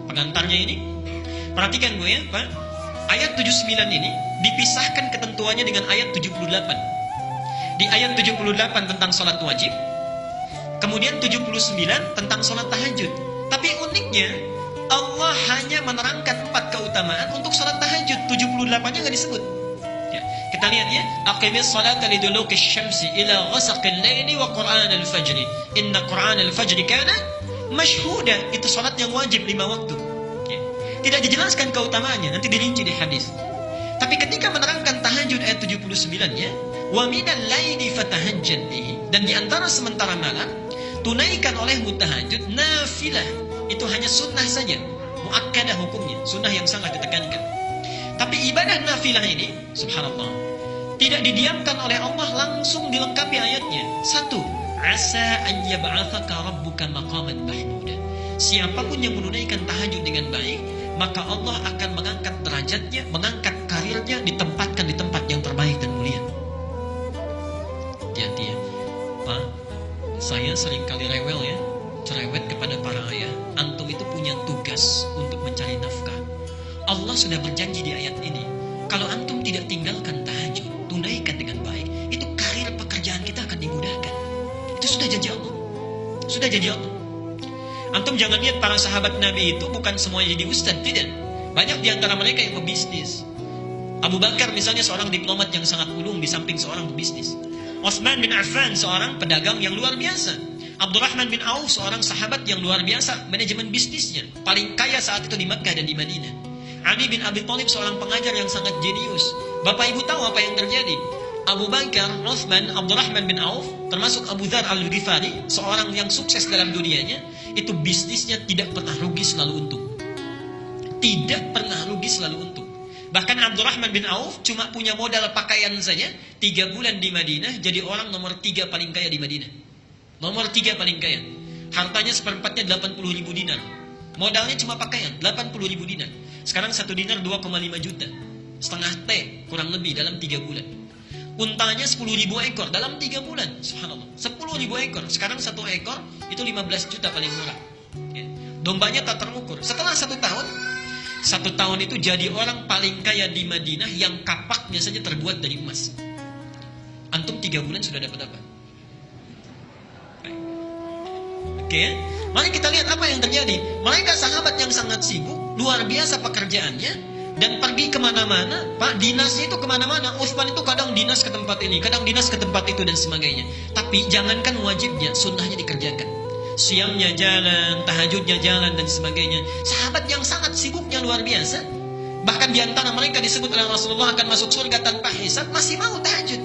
Pengantarnya ini, perhatikan gue ya, Pak. Ayat 79 ini dipisahkan ketentuannya dengan ayat 78. Di ayat 78 tentang sholat wajib, kemudian 79 tentang sholat tahajud. Tapi uniknya, Allah hanya menerangkan 4 keutamaan untuk sholat tahajud. 78-nya nggak disebut. Ya, kita lihat ya. Aqimis sholata liduluki syamsi ila ghasaqil laili wa qur'an al-fajri. Inna qur'an al-fajri kana mashhuda. Itu sholat yang wajib 5 waktu. Ya. Tidak dijelaskan keutamaannya, nanti dirinci di hadis. Tapi ketika menerangkan tahajud ayat 79-nya, wa minal laili fatahajjad bihi, dan di antara sementara malam tunaikan olehmu tahajud nafilah. Itu hanya sunnah saja, muakkadah hukumnya, sunnah yang sangat ditekankan. Tapi ibadah nafilah ini, subhanallah, tidak didiamkan oleh Allah, langsung dilengkapi ayatnya. 1, asa an yab'atsaka rabbuka maqaman mahmuda. Siapapun yang menunaikan tahajud dengan baik, maka Allah akan mengangkat derajatnya, mengangkat karirnya, ditempatkan di tempat yang terbaik dan mulia. Hati-hati ya, Pak. Saya seringkali rewel ya, cerewet kepada para ayah. Antum itu punya tugas untuk mencari nafkah. Allah sudah berjanji di ayat ini, kalau antum tidak tinggalkan tahajud, tunaikan dengan baik, itu karir pekerjaan kita akan dimudahkan. Itu sudah janji Allah. Sudah janji Allah. Antum jangan lihat para sahabat Nabi itu bukan semuanya jadi ustaz, tidak. Banyak di antara mereka yang pebisnis. Abu Bakar misalnya seorang diplomat yang sangat ulung di samping seorang pebisnis. Utsman bin Affan seorang pedagang yang luar biasa. Abdurrahman bin Auf seorang sahabat yang luar biasa manajemen bisnisnya, paling kaya saat itu di Makkah dan di Madinah. Ali bin Abi Thalib seorang pengajar yang sangat jenius. Bapak Ibu tahu apa yang terjadi? Abu Bakar, Utsman, Abdurrahman bin Auf, termasuk Abu Dzar Al-Ghifari, seorang yang sukses dalam dunianya, itu bisnisnya tidak pernah rugi, selalu untung. Tidak pernah rugi, selalu untung. Bahkan Abdurrahman bin Auf cuma punya modal pakaian saja, 3 bulan di Madinah, jadi orang nomor 3 paling kaya di Madinah. Nomor 3 paling kaya. Hartanya seperempatnya 80.000 dinar. Modalnya cuma pakaian, 80.000 dinar. Sekarang 1 dinar 2,5 juta. Setengah T kurang lebih dalam 3 bulan. Untanya 10.000 ekor dalam 3 bulan. Subhanallah. 10.000 ekor. Sekarang 1 ekor itu 15 juta paling murah. Ya. Dombanya tak terukur. Setelah 1 tahun, 1 tahun itu jadi orang paling kaya di Madinah yang kapaknya saja terbuat dari emas. Antum 3 bulan sudah dapat apa? Oke, mari kita lihat apa yang terjadi. Mereka sahabat yang sangat sibuk, luar biasa pekerjaannya, dan pergi kemana-mana. Pak, dinasnya itu kemana-mana. Utsman itu kadang dinas ke tempat ini, kadang dinas ke tempat itu, dan sebagainya. Tapi jangankan wajibnya, sunnahnya dikerjakan. Siamnya jalan, tahajudnya jalan, dan sebagainya. Sahabat yang sangat sibuknya luar biasa, Bahkan di antara mereka disebut oleh Rasulullah akan masuk surga tanpa hisab, masih mau tahajud,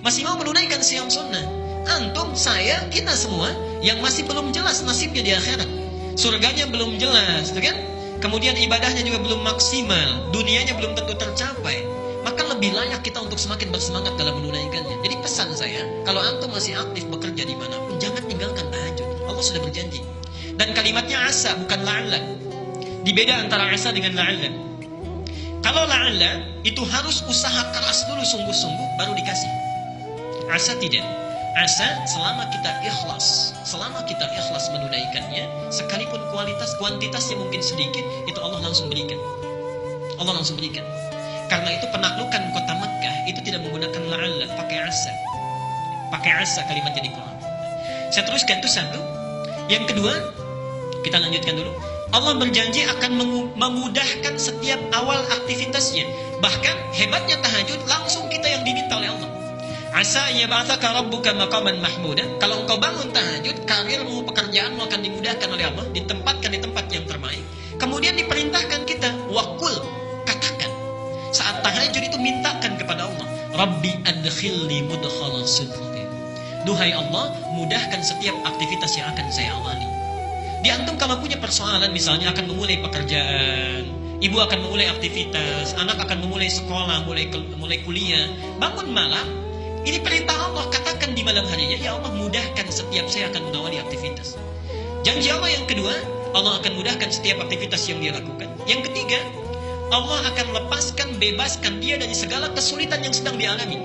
masih mau menunaikan siam sunnah. Antum, saya, kita semua yang masih belum jelas nasibnya di akhirat, surganya belum jelas, kan? Kemudian ibadahnya juga belum maksimal, dunianya belum tentu tercapai, maka lebih layak kita untuk semakin bersemangat dalam menunaikannya. Jadi pesan saya, kalau antum masih aktif bekerja dimanapun, jangan tinggalkan tahajud. Allah sudah berjanji. Dan kalimatnya asa, bukan la'alla. Dibeda antara asa dengan la'alla. Kalau la'alla itu harus usaha keras dulu, sungguh-sungguh baru dikasih. Asa tidak. Asa selama kita ikhlas menunaikannya, sekalipun kuantitasnya mungkin sedikit, itu Allah langsung berikan. Allah langsung berikan. Karena itu penaklukan kota Makkah itu tidak menggunakan la'alla, pakai asa. Pakai asa kalimatnya di Quran. Saya teruskan itu satu. Yang kedua, kita lanjutkan dulu. Allah berjanji akan memudahkan setiap awal aktivitasnya. Bahkan hebatnya tahajud, langsung kita yang diminta oleh Allah. Asa yab'atsaka rabbuka maqaman mahmuda. Kalau engkau bangun tahajud, karirmu, pekerjaanmu akan dimudahkan oleh Allah, ditempatkan di tempat yang terbaik. Kemudian diperintahkan kita, waqul, katakan. Saat tahajud itu mintakan kepada Allah, Rabbi adkhilni mudkhala sidqin. Duhai Allah, mudahkan setiap aktivitas yang akan saya awali. Di antum kalau punya persoalan, misalnya akan memulai pekerjaan, ibu akan memulai aktivitas, anak akan memulai sekolah, mulai kuliah, bangun malam, ini perintah Allah, katakan di malam harinya, ya Allah mudahkan setiap saya akan mengawali aktivitas. Janji Allah yang kedua, Allah akan mudahkan setiap aktivitas yang dia lakukan. Yang ketiga, Allah akan lepaskan, bebaskan dia dari segala kesulitan yang sedang dialami.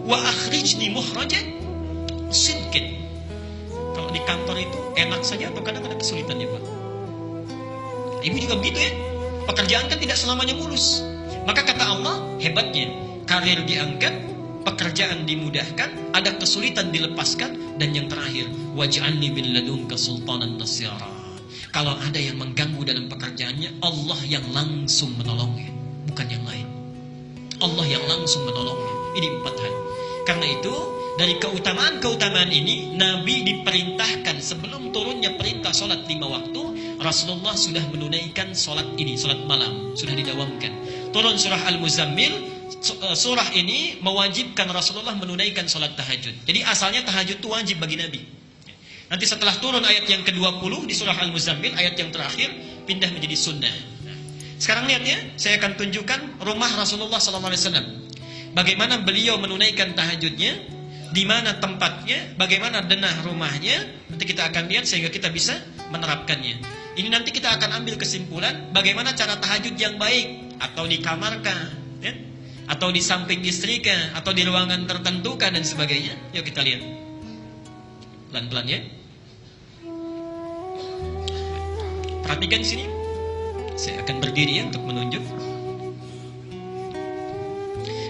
Wa akhrijni mukhrajan sidqin. Kalau di kantor itu enak saja atau kadang ada kesulitannya, Pak? Ibu juga begitu ya. Pekerjaan kan tidak selamanya mulus. Maka kata Allah, hebatnya karir diangkat, pekerjaan dimudahkan, ada kesulitan dilepaskan, dan yang terakhir, waj'alni min ladunka sultanan nasyara. Kalau ada yang mengganggu dalam pekerjaannya, Allah yang langsung menolongnya, bukan yang lain. Allah yang langsung menolongnya. Ini 4 hal. Karena itu, dari keutamaan-keutamaan ini, Nabi diperintahkan sebelum turunnya perintah sholat 5 waktu, Rasulullah sudah menunaikan sholat ini, sholat malam, sudah didawamkan. Turun surah Al-Muzammil, surah ini mewajibkan Rasulullah menunaikan sholat tahajud. Jadi asalnya tahajud itu wajib bagi Nabi. Nanti setelah turun ayat yang ke-20 di surah Al-Muzammil, ayat yang terakhir, pindah menjadi sunnah. Sekarang lihat ya, saya akan tunjukkan rumah Rasulullah SAW. Bagaimana beliau menunaikan tahajudnya, di mana tempatnya, bagaimana denah rumahnya. Nanti kita akan lihat sehingga kita bisa menerapkannya. Ini nanti kita akan ambil kesimpulan bagaimana cara tahajud yang baik, atau di kamar kah, ya? Atau di samping istri kah, atau di ruangan tertentu kah, dan sebagainya. Yuk kita lihat pelan-pelan ya. Perhatikan di sini. Saya akan berdiri ya untuk menunjuk.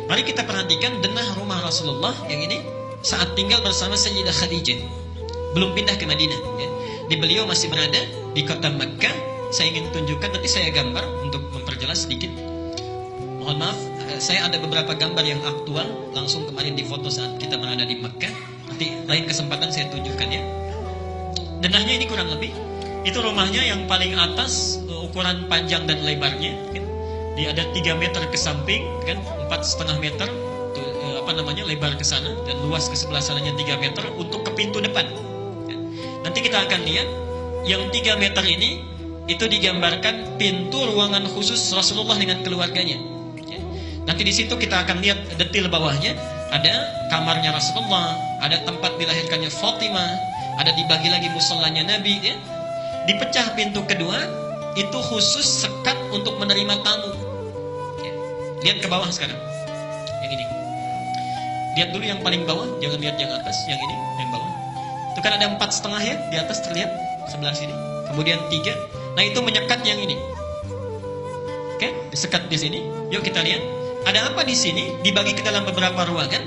Mari kita perhatikan denah rumah Rasulullah yang ini saat tinggal bersama Sayyidah Khadijah. Belum pindah ke Madinah ya. Beliau masih berada di kota Makkah. Saya ingin tunjukkan, nanti saya gambar untuk memperjelas sedikit. Mohon maaf, saya ada beberapa gambar yang aktual, langsung kemarin difoto saat kita berada di Makkah. Nanti lain kesempatan saya tunjukkan ya. Denahnya ini kurang lebih, itu rumahnya yang paling atas, ukuran panjang dan lebarnya kan? Dia ada 3 meter ke samping kan, 4,5 meter lebar ke sana, dan luas ke sebelah sananya 3 meter untuk ke pintu depan. Nanti kita akan lihat yang 3 meter ini itu digambarkan pintu ruangan khusus Rasulullah dengan keluarganya. Nanti di situ kita akan lihat detail bawahnya, ada kamarnya Rasulullah, ada tempat dilahirkannya Fatimah, ada dibagi lagi musallanya Nabi ya. Dipecah pintu kedua itu khusus sekat untuk menerima tamu ya. Lihat ke bawah sekarang, yang ini. Lihat dulu yang paling bawah, jangan lihat yang atas, yang ini, yang bawah. Itu kan ada 4,5 ya, di atas terlihat sebelah sini. Kemudian 3, nah itu menyekat yang ini. Oke, disekat di sini. Yuk kita lihat. Ada apa di sini? Dibagi ke dalam beberapa ruangan.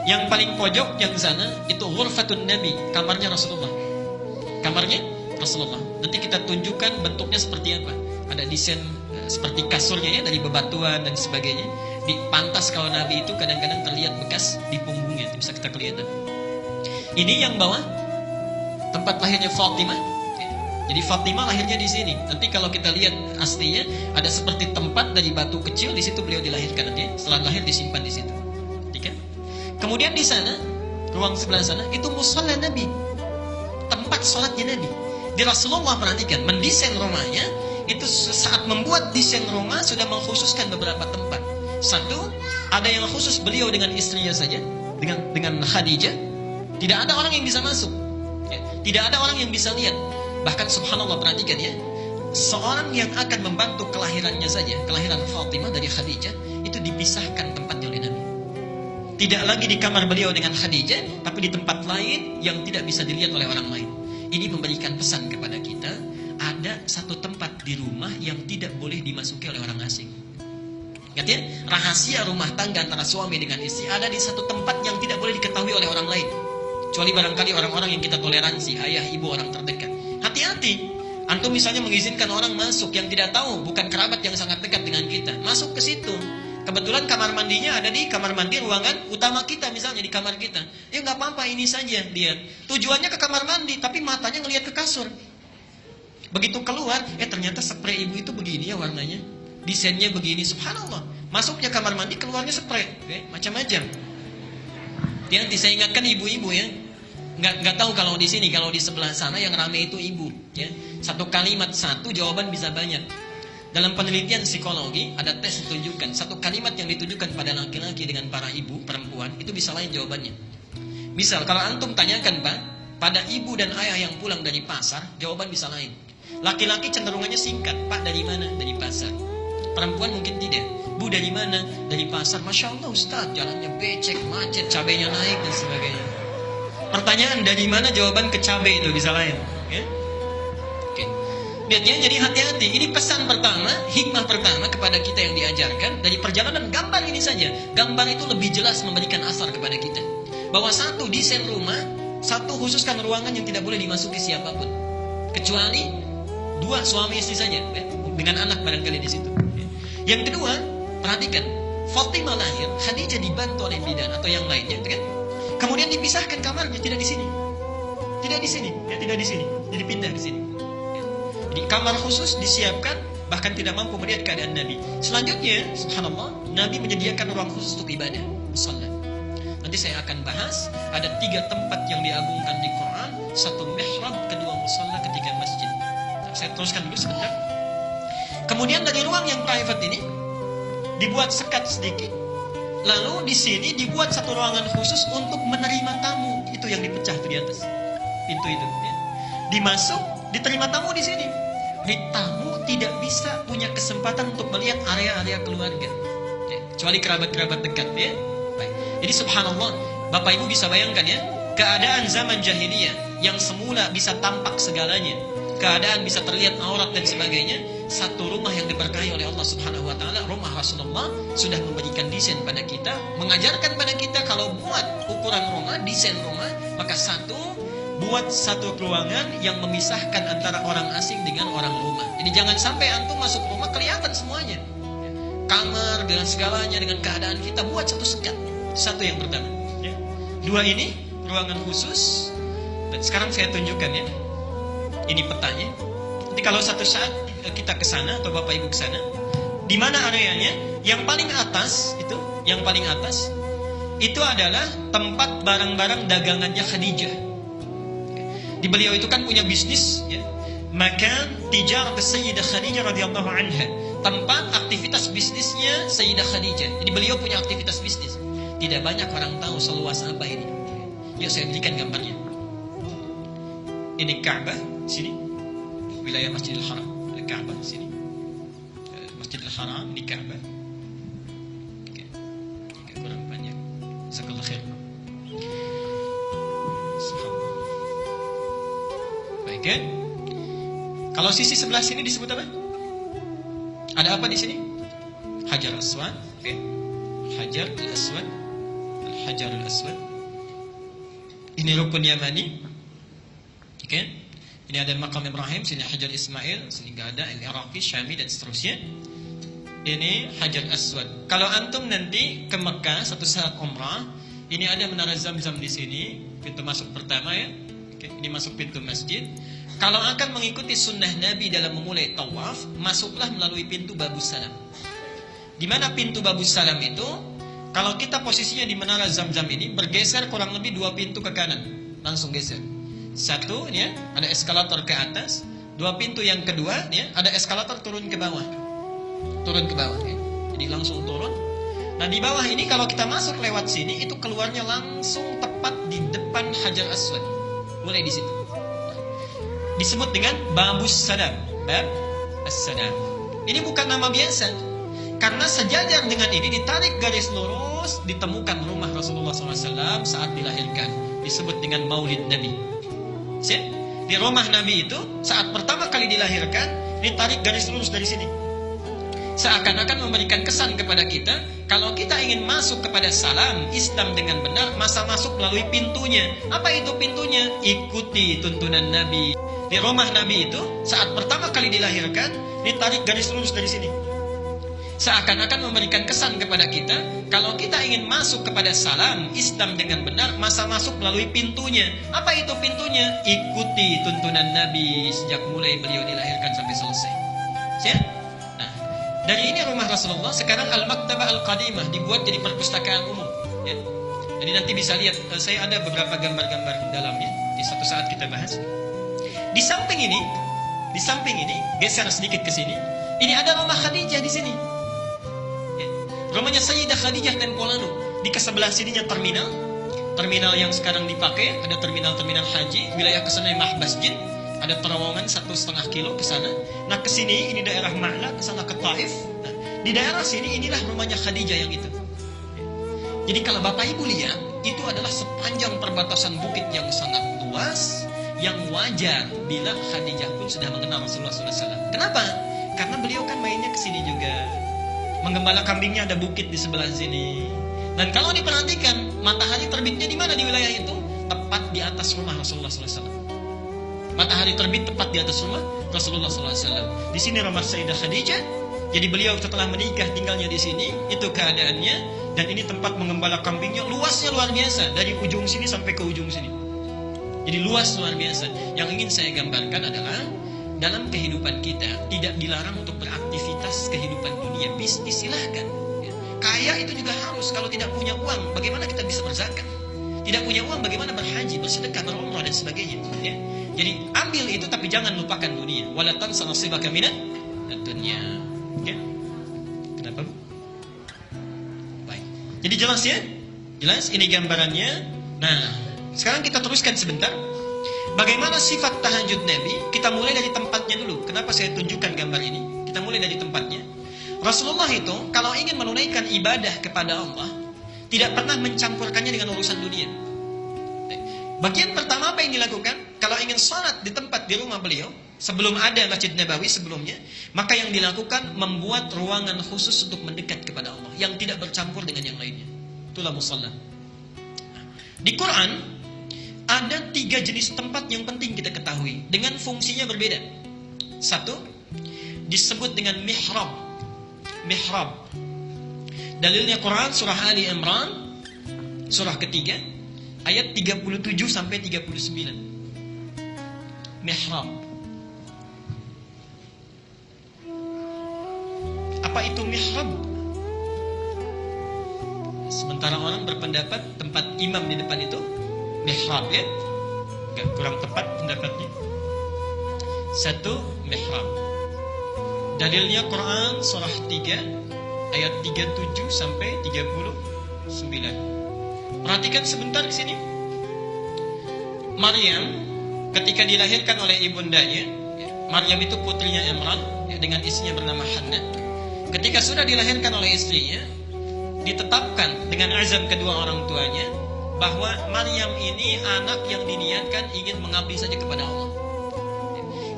Yang paling pojok yang sana itu ghurfatun Nabi, kamarnya Rasulullah. Kamarnya Rasulullah. Nanti kita tunjukkan bentuknya seperti apa. Ada desain seperti kasurnya ya, dari bebatuan dan sebagainya. Di pantas kalau Nabi itu kadang-kadang terlihat bekas di punggungnya, bisa kita kelihatan. Ini yang bawah tempat lahirnya Fatimah. Jadi Fatimah lahirnya di sini. Nanti kalau kita lihat aslinya ada seperti tempat dari batu kecil, di situ beliau dilahirkan. Nanti setelah lahir disimpan di situ. Kan? Kemudian di sana, ruang sebelah sana itu musalla Nabi, tempat sholatnya Nabi. Di Rasulullah perhatikan mendesain rumahnya itu saat membuat desain rumah sudah mengkhususkan beberapa tempat. Satu, ada yang khusus beliau dengan istrinya saja, dengan Khadijah. Tidak ada orang yang bisa masuk, ya. Tidak ada orang yang bisa lihat. Bahkan subhanallah perhatikan ya, seorang yang akan membantu kelahirannya saja, kelahiran Fatimah dari Khadijah itu dipisahkan tempatnya oleh Nabi. Tidak lagi di kamar beliau dengan Khadijah, tapi di tempat lain yang tidak bisa dilihat oleh orang lain. Ini memberikan pesan kepada kita, ada satu tempat di rumah yang tidak boleh dimasuki oleh orang asing. Ingat ya, rahasia rumah tangga antara suami dengan istri ada di satu tempat yang tidak boleh diketahui oleh orang lain. Kecuali barangkali orang-orang yang kita toleransi, ayah, ibu, orang terdekat. Hati-hati, antum misalnya mengizinkan orang masuk yang tidak tahu, bukan kerabat yang sangat dekat dengan kita, masuk ke situ. Kebetulan kamar mandinya ada di kamar mandi ruangan utama kita, misalnya di kamar kita. Ya nggak apa-apa, ini saja dia. Tujuannya ke kamar mandi, tapi matanya ngelihat ke kasur. Begitu keluar, ternyata spray ibu itu begini ya warnanya, desainnya begini, subhanallah. Masuknya kamar mandi, keluarnya spray, macam-macam. Ya, nanti saya ingatkan ibu-ibu ya. Nggak tahu kalau di sini, kalau di sebelah sana yang rame itu ibu. Ya, satu kalimat satu jawaban bisa banyak. Dalam penelitian psikologi ada tes tunjukkan satu kalimat yang ditujukan pada laki-laki dengan para ibu perempuan itu bisa lain jawabannya. Misal kalau antum tanyakan Pak pada ibu dan ayah yang pulang dari pasar, jawaban bisa lain. Laki-laki cenderungannya singkat, Pak dari mana? Dari pasar. Perempuan mungkin tidak. Bu dari mana? Dari pasar. Masya Allah Ustaz, jalannya becek, macet, cabenya naik dan sebagainya. Pertanyaan dari mana, jawaban ke cabai itu bisa lain. Ya? Oke. Lihat ya, jadi hati-hati. Ini pesan pertama, hikmah pertama kepada kita yang diajarkan dari perjalanan gambar ini saja. Gambar itu lebih jelas memberikan asar kepada kita. Bahwa satu, desain rumah, satu, khususkan ruangan yang tidak boleh dimasuki siapapun. Kecuali dua suami istri saja, ya? Dengan anak barangkali di situ. Ya. Yang kedua, perhatikan, Fatimah lahir, Khadijah dibantu oleh bidan atau yang lainnya, kan? Kemudian dipisahkan kamarnya, tidak di sini, tidak di sini, ya tidak di sini, jadi pindah ke sini. Ya. Jadi kamar khusus disiapkan, bahkan tidak mampu melihat keadaan Nabi. Selanjutnya, subhanallah, Nabi menyediakan ruang khusus untuk ibadah, musalla. Nanti saya akan bahas ada 3 tempat yang diagungkan di Quran, 1 mihrab, kedua musalla, ketiga masjid. Nah, saya teruskan dulu sebentar. Kemudian dari ruang yang private ini dibuat sekat sedikit. Lalu di sini dibuat satu ruangan khusus untuk menerima tamu. Itu yang dipecah di atas. Pintu itu. Ya. Dimasuk, diterima tamu di sini. Di tamu tidak bisa punya kesempatan untuk melihat area-area keluarga. Ya. Kecuali kerabat-kerabat dekat. Ya. Baik. Jadi subhanallah, Bapak Ibu bisa bayangkan ya, keadaan zaman jahiliyah yang semula bisa tampak segalanya, keadaan bisa terlihat aurat dan sebagainya. Satu rumah yang diberkahi oleh Allah Subhanahu wa taala, rumah Rasulullah, sudah memberikan desain pada kita, mengajarkan pada kita kalau buat ukuran rumah, desain rumah, maka buat satu ruangan yang memisahkan antara orang asing dengan orang rumah. Jadi jangan sampai antum masuk rumah kelihatan semuanya. Kamar dengan segalanya, dengan keadaan kita, buat satu sekat. Satu yang pertama. Ya. 2 ini ruangan khusus. Dan sekarang saya tunjukkan ya. Ini petanya. Nanti kalau satu saat kita ke sana atau Bapak Ibu ke sana, di mana areanya? Yang paling atas itu adalah tempat barang-barang dagangannya Khadijah. Di beliau itu kan punya bisnis ya. Makan tijarat Sayyidah Khadijah radhiyallahu anha. Tempat aktivitas bisnisnya Sayyidah Khadijah. Jadi beliau punya aktivitas bisnis. Tidak banyak orang tahu seluas apa ini. Yuk saya berikan gambarnya. Ini Ka'bah sini. Wilayah Masjidil Haram. Ka'bah di sini. Masjidil Haram di Ka'bah. Oke. Kurang banyak. Jazakallahu khair. Subhanallah. Baik kan? Kalau sisi sebelah sini disebut apa? Ada apa di sini? Hajar Aswad. Oke. Hajar Aswad. Hajar Aswad. Ini rukun Yamani. Oke. Ini ada makam Ibrahim, sini Hajar Ismail, sini nggak ada, ini Iraqi, Syami dan seterusnya. Ini Hajar Aswad. Kalau antum nanti ke Mekah satu saat umrah, ini ada menara Zam-Zam di sini, pintu masuk pertama ya. Oke, ini masuk pintu masjid. kalau akan mengikuti sunnah Nabi dalam memulai tawaf, masuklah melalui pintu Babus Salam. Di mana pintu Babus Salam itu, kalau kita posisinya di Menara Zam-Zam ini, bergeser kurang lebih 2 pintu ke kanan, langsung geser. Satu, ya, ada eskalator ke atas. 2 pintu yang kedua, ya, ada eskalator turun ke bawah. Turun ke bawah, ya. Jadi langsung turun. Nah, di bawah ini kalau kita masuk lewat sini, itu keluarnya langsung tepat di depan Hajar Aswad. Mulai di situ. Disebut dengan Babus Salam. Bab As-Salam. Ini bukan nama biasa. Karena sejajar dengan ini ditarik garis lurus, ditemukan rumah Rasulullah SAW saat dilahirkan. Disebut dengan Maulid Nabi. Di rumah Nabi itu saat pertama kali dilahirkan, ditarik garis lurus dari sini. Seakan-akan memberikan kesan kepada kita, kalau kita ingin masuk kepada salam Islam dengan benar, masa masuk melalui pintunya. Apa itu pintunya? Ikuti tuntunan Nabi. Di rumah Nabi itu saat pertama kali dilahirkan, ditarik garis lurus dari sini. Seakan-akan memberikan kesan kepada kita, kalau kita ingin masuk kepada salam Islam dengan benar, masa masuk melalui pintunya. Apa itu pintunya? Ikuti tuntunan Nabi sejak mulai beliau dilahirkan sampai selesai. Nah, dari ini rumah Rasulullah, sekarang Al-Maktabah Al-Qadimah dibuat jadi perpustakaan umum, ya. Jadi nanti bisa lihat, saya ada beberapa gambar-gambar dalamnya. Di suatu saat kita bahas. Di samping ini, geser sedikit ke sini. Ini ada rumah Khadijah di sini. Rumahnya Sayyidah Khadijah Tempolano. Di sebelah sininya terminal yang sekarang dipakai, ada terminal haji, wilayah kesana Mahbas Jin, ada terowongan 1,5 kilo ke sana. Nah, ke sini ini daerah Ma'la, ke sana ke Taif. Nah, di daerah sini inilah rumahnya Khadijah yang itu. Jadi kalau Bapak Ibu lihat, itu adalah sepanjang perbatasan bukit yang sangat luas, yang wajar bila Khadijah pun sudah mengenal Rasulullah SAW. Kenapa? Karena beliau kan mainnya ke sini juga. Menggembala kambingnya ada bukit di sebelah sini. Dan kalau diperhatikan, matahari terbitnya di mana di wilayah itu? Tepat di atas rumah Rasulullah SAW. Matahari terbit tepat di atas rumah Rasulullah SAW. Di sini rumah Sayyidah Khadijah. Jadi beliau setelah menikah tinggalnya di sini. Itu keadaannya. Dan ini tempat menggembala kambingnya. Luasnya luar biasa. Dari ujung sini sampai ke ujung sini. Jadi luas luar biasa. Yang ingin saya gambarkan adalah, dalam kehidupan kita tidak dilarang untuk beraktivitas kehidupan dunia. Bisnis silahkan, ya. Kaya itu juga harus. Kalau tidak punya uang, bagaimana kita bisa berzakat? Tidak punya uang, bagaimana berhaji, bersedekah, berumrah dan sebagainya, ya. Jadi ambil itu, tapi jangan lupakan dunia. Wala tansa nasibaka minad dunya. Ya. Kenapa, Bu? Baik. Jadi jelas ya? Jelas ini gambarannya. Nah, sekarang kita teruskan sebentar. Bagaimana sifat tahajud Nabi? Kita mulai dari tempatnya dulu. Kenapa saya tunjukkan gambar ini? Kita mulai dari tempatnya. Rasulullah itu kalau ingin menunaikan ibadah kepada Allah, tidak pernah mencampurkannya dengan urusan dunia. Bagian pertama apa yang dilakukan? Kalau ingin salat di tempat di rumah beliau, sebelum ada Masjid Nabawi sebelumnya, maka yang dilakukan membuat ruangan khusus untuk mendekat kepada Allah, yang tidak bercampur dengan yang lainnya. Itulah musalla. Di Quran ada 3 jenis tempat yang penting kita ketahui, dengan fungsinya berbeda. Satu, disebut dengan mihrab. Mihrab. Dalilnya Quran surah Ali Imran, surah ketiga, ayat 37 sampai 39. Mihrab. Apa itu mihrab? Sementara orang berpendapat tempat imam di depan itu mihrab, ya. Enggak, kurang tepat pendapatnya. Satu, mihrab. Dalilnya Quran surah 3 ayat 37 sampai 39. Perhatikan sebentar di sini. Maryam ketika dilahirkan oleh ibundanya, ya, Maryam itu putrinya Imran, ya, dengan istrinya bernama Hannah. Ketika sudah dilahirkan oleh istrinya, ditetapkan dengan azam kedua orang tuanya bahwa Maryam ini anak yang diniatkan ingin mengabdi saja kepada Allah.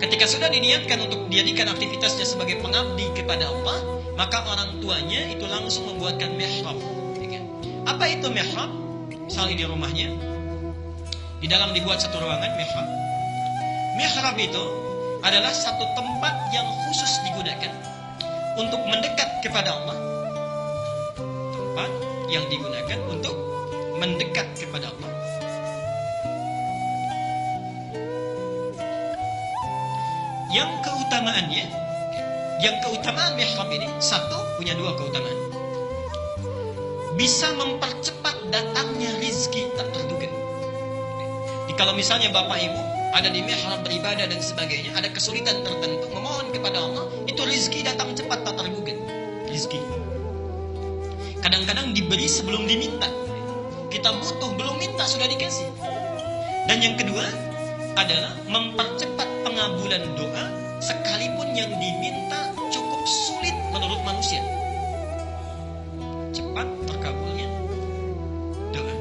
Ketika sudah diniatkan untuk dijadikan aktivitasnya sebagai pengabdi kepada Allah, maka orang tuanya itu langsung membuatkan mihrab. Apa itu mihrab? Misalnya di rumahnya, di dalam dibuat satu ruangan mihrab. Mihrab itu adalah satu tempat yang khusus digunakan untuk mendekat kepada Allah. Tempat yang digunakan untuk mendekat kepada Allah. yang keutamaannya, yang keutamaan mihrab ini satu, punya dua keutamaan. Bisa mempercepat datangnya rizki tak terduga. Jadi kalau misalnya bapak ibu ada di mihrab beribadah dan sebagainya, ada kesulitan tertentu, memohon kepada Allah, itu rizki datang cepat tak terduga. Rizki kadang-kadang diberi sebelum diminta. Kita butuh, belum minta sudah dikasih. Dan yang kedua adalah mempercepat pengabulan doa, sekalipun yang diminta cukup sulit menurut manusia. Cepat terkabulnya doa.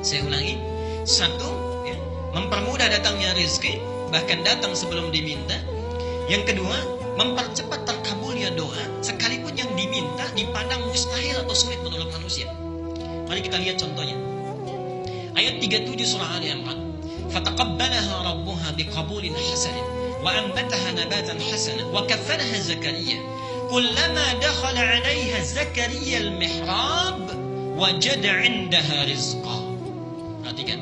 Saya ulangi, satu, ya, mempermudah datangnya rezeki, bahkan datang sebelum diminta. Yang kedua, mempercepat terkabulnya doa, sekalipun yang diminta dipandang mustahil atau sulit menurut manusia. Mari kita lihat contohnya. Ayat 37 surah Ali Imran. Fataqabbalaha rabbuha biqabulin hasanin wa anbataha nabatan hasanan wa kaffalaha Zakaria. Kullama dakhala 'alayha Zakaria al-mihrab wajada 'indaha rizqa. Perhatikan.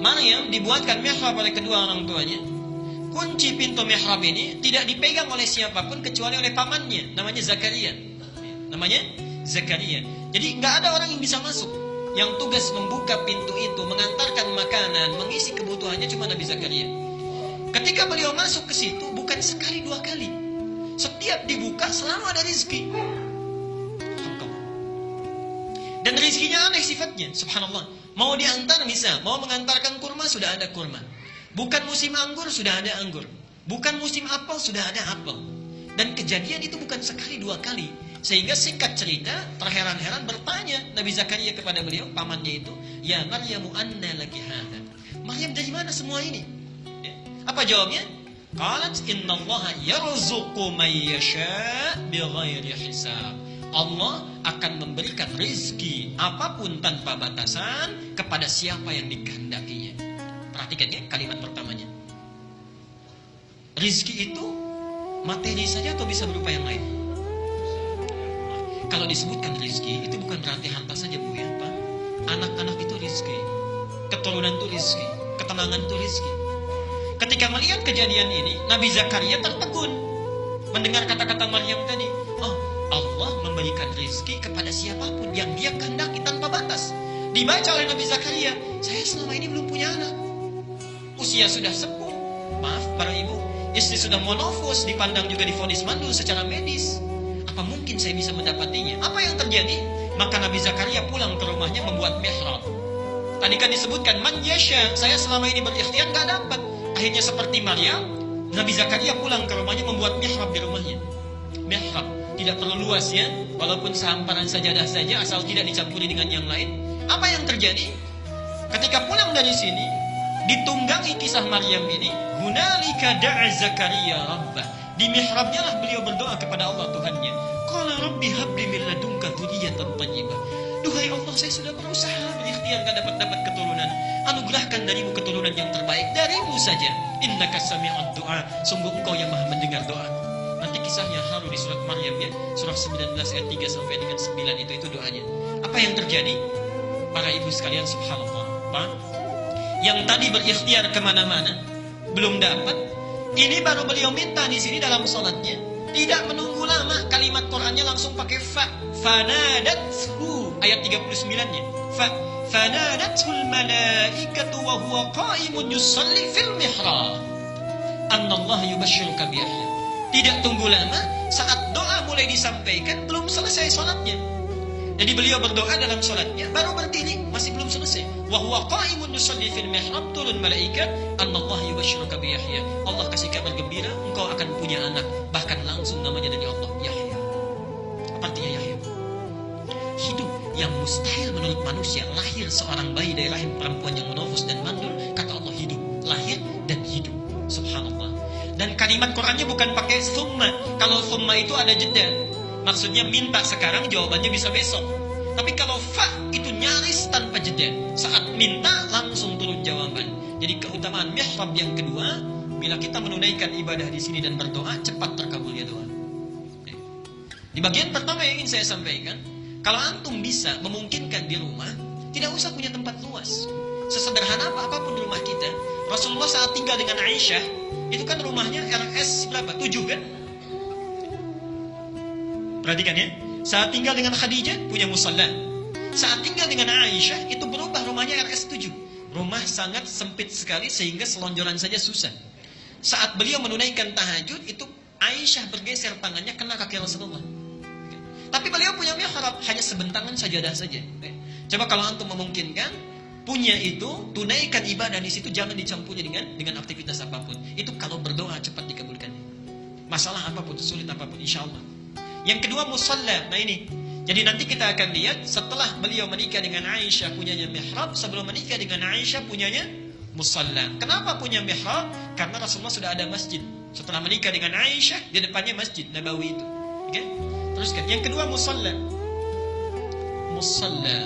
Maryam dibuatkan mihrab oleh kedua orang tuanya. Kunci pintu mihrab ini tidak dipegang oleh siapapun kecuali oleh pamannya, namanya Zakaria. Namanya Zakaria. Jadi nggak ada orang yang bisa masuk. Yang tugas membuka pintu itu, mengantarkan makanan, mengisi kebutuhannya cuma Nabi Zakaria. Ketika beliau masuk ke situ, bukan sekali dua kali. Setiap dibuka selalu ada rezeki. Dan rezekinya aneh sifatnya, subhanallah. Mau diantar bisa, mau mengantarkan kurma sudah ada kurma. Bukan musim anggur sudah ada anggur. Bukan musim apel sudah ada apel. Dan kejadian itu bukan sekali dua kali. Sehingga singkat cerita, terheran-heran bertanya Nabi Zakaria kepada beliau, pamannya itu, "Ya Maryamu anna laki hadha?" Maryam, dari mana semua ini? Ya. Apa jawabnya? Qalat innallaha yarzuqu man yasha' bighairi hisab. Allah akan memberikan rezeki apapun tanpa batasan kepada siapa yang dikehendakinya. Perhatikan ya kalimat pertamanya. Rezeki itu materi saja atau bisa berupa yang lain? Kalau disebutkan rezeki, itu bukan berarti harta saja, Bu, ya, Pak. Anak-anak itu rezeki, keturunan itu rezeki, ketenangan itu rezeki. Ketika melihat kejadian ini, Nabi Zakaria tertegun mendengar kata-kata Maryam tadi. Oh, Allah memberikan rezeki kepada siapapun yang Dia kehendaki tanpa batas. Dibaca oleh Nabi Zakaria, saya selama ini belum punya anak. Usia sudah sepuh, maaf para ibu, istri sudah monofos, dipandang juga divonis mandul secara medis. Apa mungkin saya bisa mendapatinya? Apa yang terjadi? Maka Nabi Zakaria pulang ke rumahnya membuat mihrab. Tadi kan disebutkan man yasha, saya selama ini berikhtiar gak dapat. Akhirnya seperti Maryam, Nabi Zakaria pulang ke rumahnya membuat mihrab di rumahnya. Mihrab tidak perlu luas ya, walaupun sehamparan sajadah saja asal tidak dicampuri dengan yang lain. Apa yang terjadi? Ketika pulang dari sini, ditunggangi kisah Maryam ini, hunalika da'a Zakaria rabbah. Di mihrabnya lah beliau berdoa kepada Allah Tuhannya. Qala rabbi habli min ladunka dzurriyyatan thayyibah. Duhai Allah, saya sudah berusaha berikhtiar enggak dapat keturunan. Anugerahkan darimu keturunan yang terbaik, darimu saja. Innaka sami'ud du'a. Sungguh engkau yang Maha mendengar doa. Nanti kisahnya haru di surat Maryam ya, surah 19 ayat 3 sampai dengan 9 itu doanya. Apa yang terjadi? Para ibu sekalian, subhanallah. Pak, yang tadi berikhtiar kemana-mana belum dapat. Ini baru beliau minta di sini dalam salatnya. Tidak menunggu lama, kalimat Qur'annya langsung pakai fa. Fanadathu, ayat 39-nya. Fanadathul malaikatu wa huwa qa'imun yusalli fil mihrab. Annallahu yubashshiruka bi Yahya. Tidak tunggu lama, saat doa mulai disampaikan belum selesai salatnya. Jadi beliau berdoa dalam salatnya, baru berdiri, masih belum selesai. Wa huwa qa'imun yusalli fil mihrab, turun malaikat, Annallahu yubashshiruka bi Yahya. Allah kasih kabar gembira, engkau akan punya anak, bahkan langsung namanya dari Allah, Yahya. Apa artinya Yahya? Hidup yang mustahil menurut manusia, lahir seorang bayi dari rahim perempuan yang menofus dan mandul, kata Allah hidup, lahir dan hidup. Subhanallah. Dan kalimat Qur'annya bukan pakai summa. Kalau summa itu ada jeda. Maksudnya minta sekarang, jawabannya bisa besok. Tapi kalau fa itu nyaris tanpa jeda. Saat minta langsung turun jawaban. Jadi keutamaan mihrab yang kedua, bila kita menunaikan ibadah di sini dan berdoa, cepat terkabulnya doa. Di bagian pertama yang ingin saya sampaikan, kalau antum bisa memungkinkan di rumah, tidak usah punya tempat luas. Sesederhana apapun rumah kita, Rasulullah saat tinggal dengan Aisyah, itu kan rumahnya RS berapa? 7 kan? Perhatikan ya. Saat tinggal dengan Khadijah punya musalla. Saat tinggal dengan Aisyah itu berubah rumahnya RS 7. Rumah sangat sempit sekali sehingga selonjoran saja susah. Saat beliau menunaikan tahajud itu Aisyah bergeser tangannya kena kaki Rasulullah. Tapi beliau punya mihrab, hanya sebentangan sajadah saja. Coba kalau antum memungkinkan, punya itu, tunaikan ibadah di situ, jangan dicampuri dengan aktivitas apapun. Itu kalau berdoa cepat dikabulkan. Masalah apapun, sulit apapun, insya Allah. Yang kedua musalla. Nah ini, jadi nanti kita akan lihat setelah beliau menikah dengan Aisyah punyanya mihrab, sebelum menikah dengan Aisyah punyanya musalla. Kenapa punya mihrab? Karena Rasulullah sudah ada masjid. Setelah menikah dengan Aisyah, di depannya Masjid Nabawi itu. Oke? Teruskan. Yang kedua musalla. Musalla.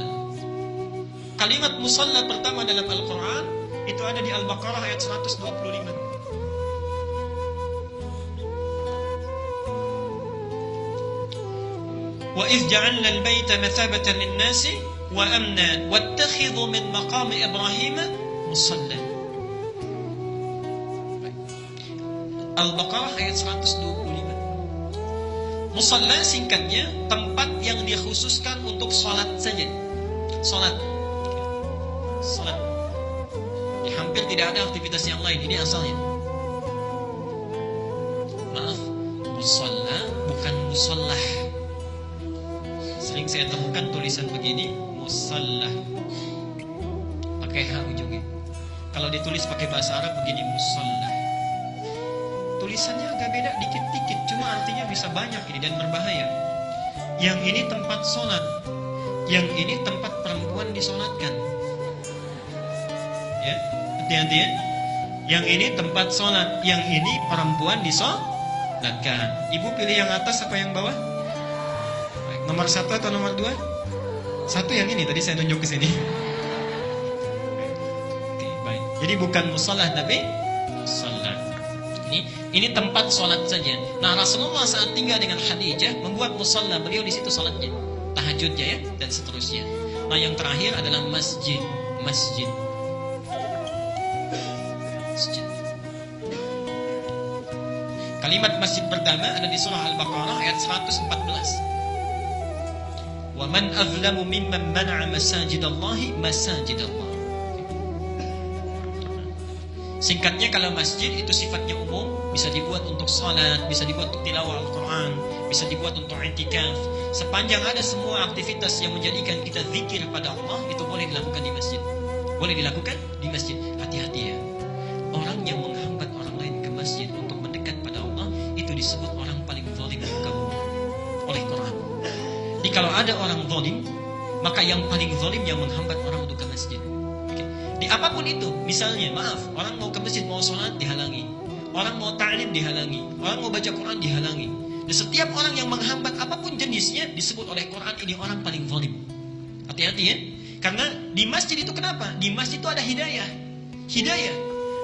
Kalimat musalla pertama dalam Al-Quran itu ada di Al-Baqarah ayat 125. Wa idh ja'alna al-baita mathabatan lin-nasi wa amna wattakhidhu min maqami Ibrahim musalla. Al-Baqarah ayat 125. Musalla singkatnya tempat yang dikhususkan untuk salat saja. Salat. Hampir tidak ada aktivitas yang lain. Ini asalnya. Maaf, musalla bukan musallah. Sering saya temukan tulisan begini, musallah pakai H ujungnya. Kalau ditulis pakai bahasa Arab begini, musallah. Tulisannya agak beda dikit-dikit, cuma artinya bisa banyak ini dan berbahaya. Yang ini tempat sholat, yang ini tempat perempuan disolatkan. Ya, hati-hati ya. Yang ini tempat sholat, yang ini perempuan disolatkan. Ibu pilih yang atas apa yang bawah? Baik, nomor 1 atau nomor 2? 1 yang ini, tadi saya nunjuk ke sini. Oke, baik. Jadi bukan musallah tapi sholat. Ini tempat sholat saja. Nah, Rasulullah saat tinggal dengan Khadijah membuat musalla, beliau di situ sholatnya, tahajudnya ya, dan seterusnya. Nah, yang terakhir adalah masjid. Kalimat masjid pertama ada di surah Al-Baqarah ayat 114. Wa man azlamu mimman mana'a masajidallahi masajidallah. Singkatnya kalau masjid itu sifatnya umum, bisa dibuat untuk salat, bisa dibuat untuk tilawah Al-Quran, bisa dibuat untuk i'tikaf. Sepanjang ada semua aktivitas yang menjadikan kita zikir pada Allah, itu boleh dilakukan di masjid. Boleh dilakukan di masjid. Hati-hati ya. Orang yang menghambat orang lain ke masjid untuk mendekat pada Allah, itu disebut orang paling zalim oleh Quran. Jadi kalau ada orang zalim, maka yang paling zalim yang menghambat orang untuk ke masjid. Di apapun itu, misalnya, maaf, orang mau ke masjid, mau sholat, dihalangi. Orang mau ta'lim, dihalangi. Orang mau baca Quran, dihalangi. Dan setiap orang yang menghambat apapun jenisnya, disebut oleh Quran, ini orang paling zalim. Hati-hati ya. Karena di masjid itu kenapa? Di masjid itu ada hidayah. Hidayah.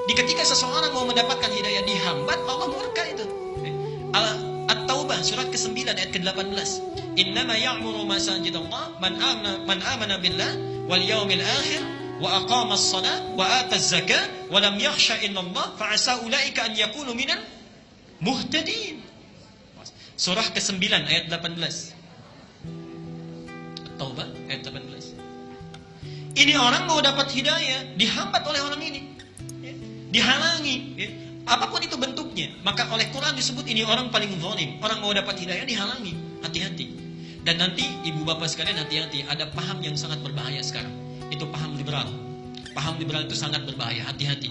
Di ketika seseorang mau mendapatkan hidayah dihambat, Allah murka itu. At-Taubah, surat ke-9, ayat ke-18. Innama ya'muru masajidallah man amana billah wal yawmil akhir wa aqama as-salat wa ata az-zakah wa lam yakhsha illa Allah fa asa ulaika an yakunu minal muhtadin. Surah ke-9 ayat 18. Taubah ayat 18. Ini orang mau dapat hidayah dihambat oleh orang ini. Ya, dihalangi, ya. Apapun itu bentuknya, maka oleh Quran disebut ini orang paling zalim. Orang mau dapat hidayah dihalangi. Hati-hati. Dan nanti ibu bapak sekalian hati-hati, ada paham yang sangat berbahaya sekarang. Itu paham liberal. Paham liberal itu sangat berbahaya, hati-hati.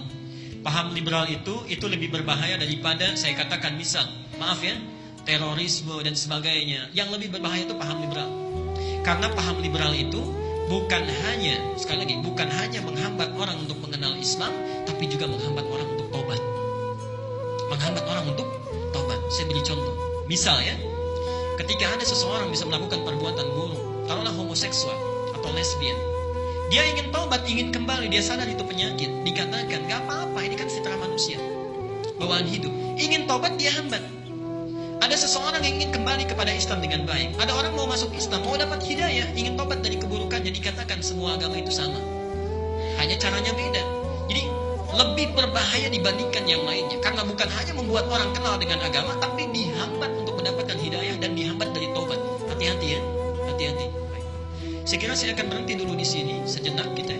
Paham liberal itu lebih berbahaya daripada saya katakan misal, maaf ya, terorisme dan sebagainya. Yang lebih berbahaya itu paham liberal. Karena paham liberal itu bukan hanya, sekali lagi, bukan hanya menghambat orang untuk mengenal Islam, tapi juga menghambat orang untuk taubat. Menghambat orang untuk taubat. Saya beri contoh. Misal ya, ketika ada seseorang bisa melakukan perbuatan buruk, taruhlah homoseksual atau lesbian. Dia ingin taubat, ingin kembali, dia sadar itu penyakit. Dikatakan, gak apa-apa, ini kan fitrah manusia, bawaan hidup. Ingin taubat, dia hambat. Ada seseorang yang ingin kembali kepada Islam dengan baik. Ada orang mau masuk Islam, mau dapat hidayah, ingin taubat dari keburukannya. Dikatakan semua agama itu sama. hanya caranya beda. Jadi lebih berbahaya dibandingkan yang lainnya, karena bukan hanya membuat orang kenal dengan agama, tapi dihambat untuk mendapatkan hidayah dan dihambat dari taubat. Hati-hati ya, hati-hati. Saya kira saya akan berhenti dulu di sini sejenak kita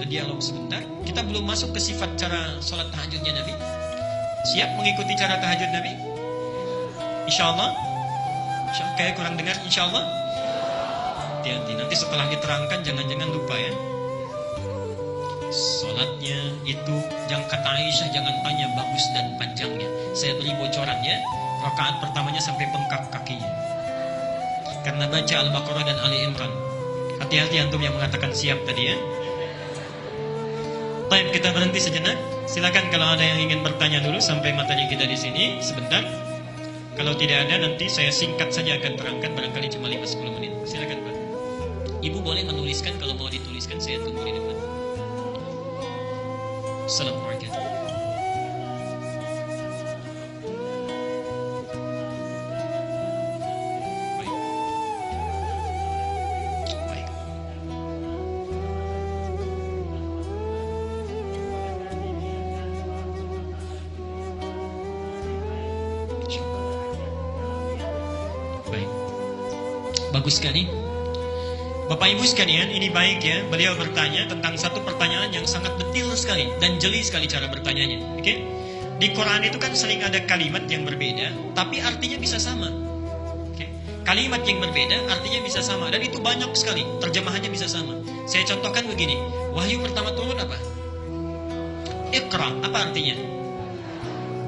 dialog sebentar. Kita belum masuk ke sifat cara sholat tahajudnya Nabi. Siap mengikuti cara tahajud Nabi? Insyaallah. Kayak kurang dengar insyaallah. Hati-hati, nanti setelah diterangkan jangan-jangan lupa ya. Sholatnya itu jangan kata Aisyah, jangan tanya bagus dan panjangnya. Saya beri bocoran ya. Rakaat pertamanya sampai bengkak kakinya, karena baca Al-Baqarah dan Ali Imran. Hati-hati antum yang mengatakan siap tadi ya. Baik, kita berhenti sejenak. Silakan kalau ada yang ingin bertanya dulu sampai materi kita di sini sebentar. Kalau tidak ada, nanti saya singkat saja akan terangkan, barangkali cuma 5-10 menit. Silakan Pak. Ibu boleh menuliskan, kalau mau dituliskan saya tunggu di depan. Assalamualaikum. Bagus sekali. Bapak Ibu sekalian, ini baik ya. Beliau bertanya tentang satu pertanyaan yang sangat detail sekali dan jeli sekali cara bertanyanya. Oke? Di Quran itu kan sering ada kalimat yang berbeda, tapi artinya bisa sama. Oke? Kalimat yang berbeda artinya bisa sama, dan itu banyak sekali. Terjemahannya bisa sama. Saya contohkan begini. Wahyu pertama turun apa? Iqra. Apa artinya?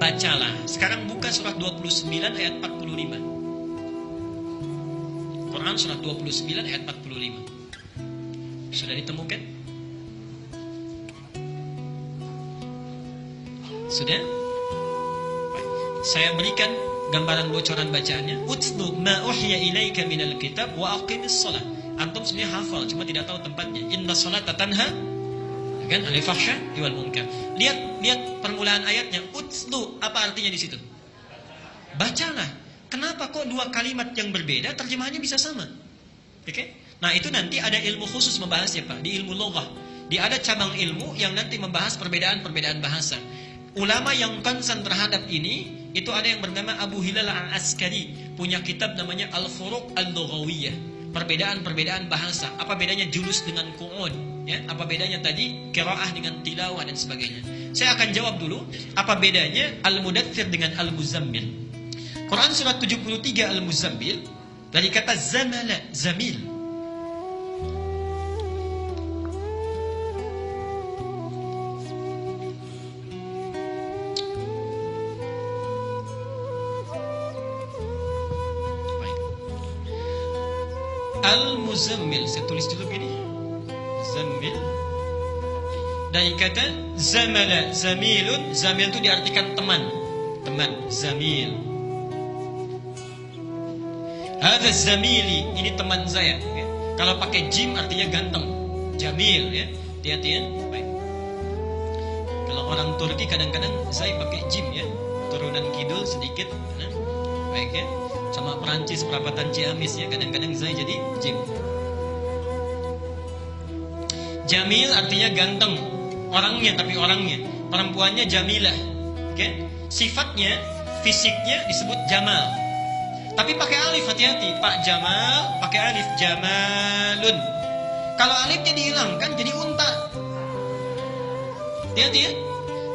Bacalah. Sekarang buka surah 29 ayat 45. Quran surah 29 ayat 45. Sudah ditemukan? Sudah? Baik. Saya berikan gambaran bocoran bacaannya. Utlu ma uhya ilaika minal kitab wa aqimis shalah. Antum sebenarnya hafal, cuma tidak tahu tempatnya. Inna sholata tanha kan anil fahsya'i wal munkar. Lihat permulaan ayatnya. Utlu, apa artinya di situ? Bacalah. Kenapa kok dua kalimat yang berbeda terjemahannya bisa sama? Oke? Nah, itu nanti ada ilmu khusus membahasnya, Pak, di ilmu loghah. Ada cabang ilmu yang nanti membahas perbedaan-perbedaan bahasa. Ulama yang concern terhadap ini, itu ada yang bernama Abu Hilal Al-Askari, punya kitab namanya Al-Furuq Al-Lughawiyah. Perbedaan-perbedaan bahasa. Apa bedanya julus dengan qu'ud? Ya, apa bedanya tadi qiraah dengan tilawah dan sebagainya. Saya akan jawab dulu, apa bedanya Al-Mudaththir dengan Al-Muzammil. Quran surat 73 Al-Muzammil dari kata zamala, zamil. Al-Muzammil, saya tulis dulu begini. Zammil. Dari kata zamala, zamilun. Zamil itu diartikan teman. Teman, zamil. Hadza zamili, ini teman saya ya. Kalau pakai jim artinya ganteng, jamil ya. Hati-hati ya. Baik. Kalau orang Turki kadang-kadang saya pakai jim ya, turunan kidul sedikit nah. Baik ya. Sama Perancis perapatan Ciamis ya, kadang-kadang saya jadi jim. Jamil artinya ganteng, orangnya, tapi orangnya. Perempuannya jamilah. Oke? Sifatnya, fisiknya disebut jamal. Tapi pakai alif, hati-hati. Pak Jamal, pakai alif, jamalun. Kalau alifnya dihilangkan jadi unta. Hati-hati ya.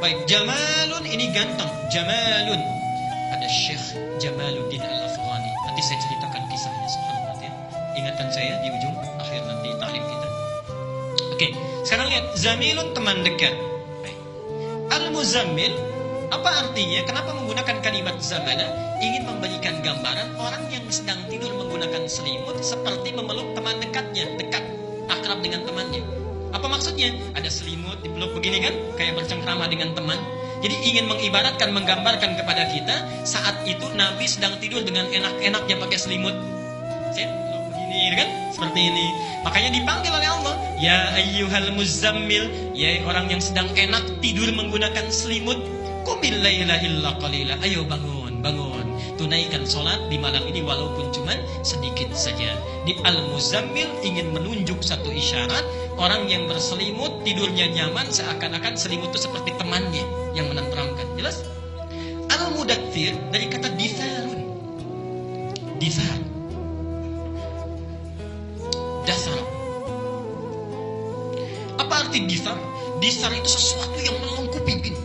Baik, jamalun ini ganteng, jamalun. Ada Syekh Jamaluddin Al-Afghani. Nanti saya ceritakan kisahnya, subhanallah ya. Ingatan saya di ujung akhir nanti ta'lim kita. Oke, sekarang lihat, zamilun teman dekat. Baik. Al-Muzammil, apa artinya? Kenapa menggunakan kalimat zamana? Ingin memberikan gambaran orang yang sedang tidur menggunakan selimut seperti memeluk teman dekatnya, dekat, akrab dengan temannya. Apa maksudnya? Ada selimut dipeluk begini kan, kayak bercengkrama dengan teman. Jadi ingin mengibaratkan, menggambarkan kepada kita saat itu Nabi sedang tidur dengan enak-enaknya pakai selimut. Saya peluk begini kan, seperti ini. Makanya dipanggil oleh Allah, ya ayyuhal muzammil, ya orang yang sedang enak tidur menggunakan selimut. Qumil laila illa qalila. Ayo bangun. bangun, tunaikan sholat di malam ini walaupun cuma sedikit saja. Di Al-Muzammil ingin menunjuk satu isyarat, orang yang berselimut tidurnya nyaman seakan-akan selimut itu seperti temannya yang menenteramkan. Jelas? Al-Mudaththir dari kata ditharun. Dithar. Dasar. Apa arti dithar? Dithar itu sesuatu yang melengkapi begini.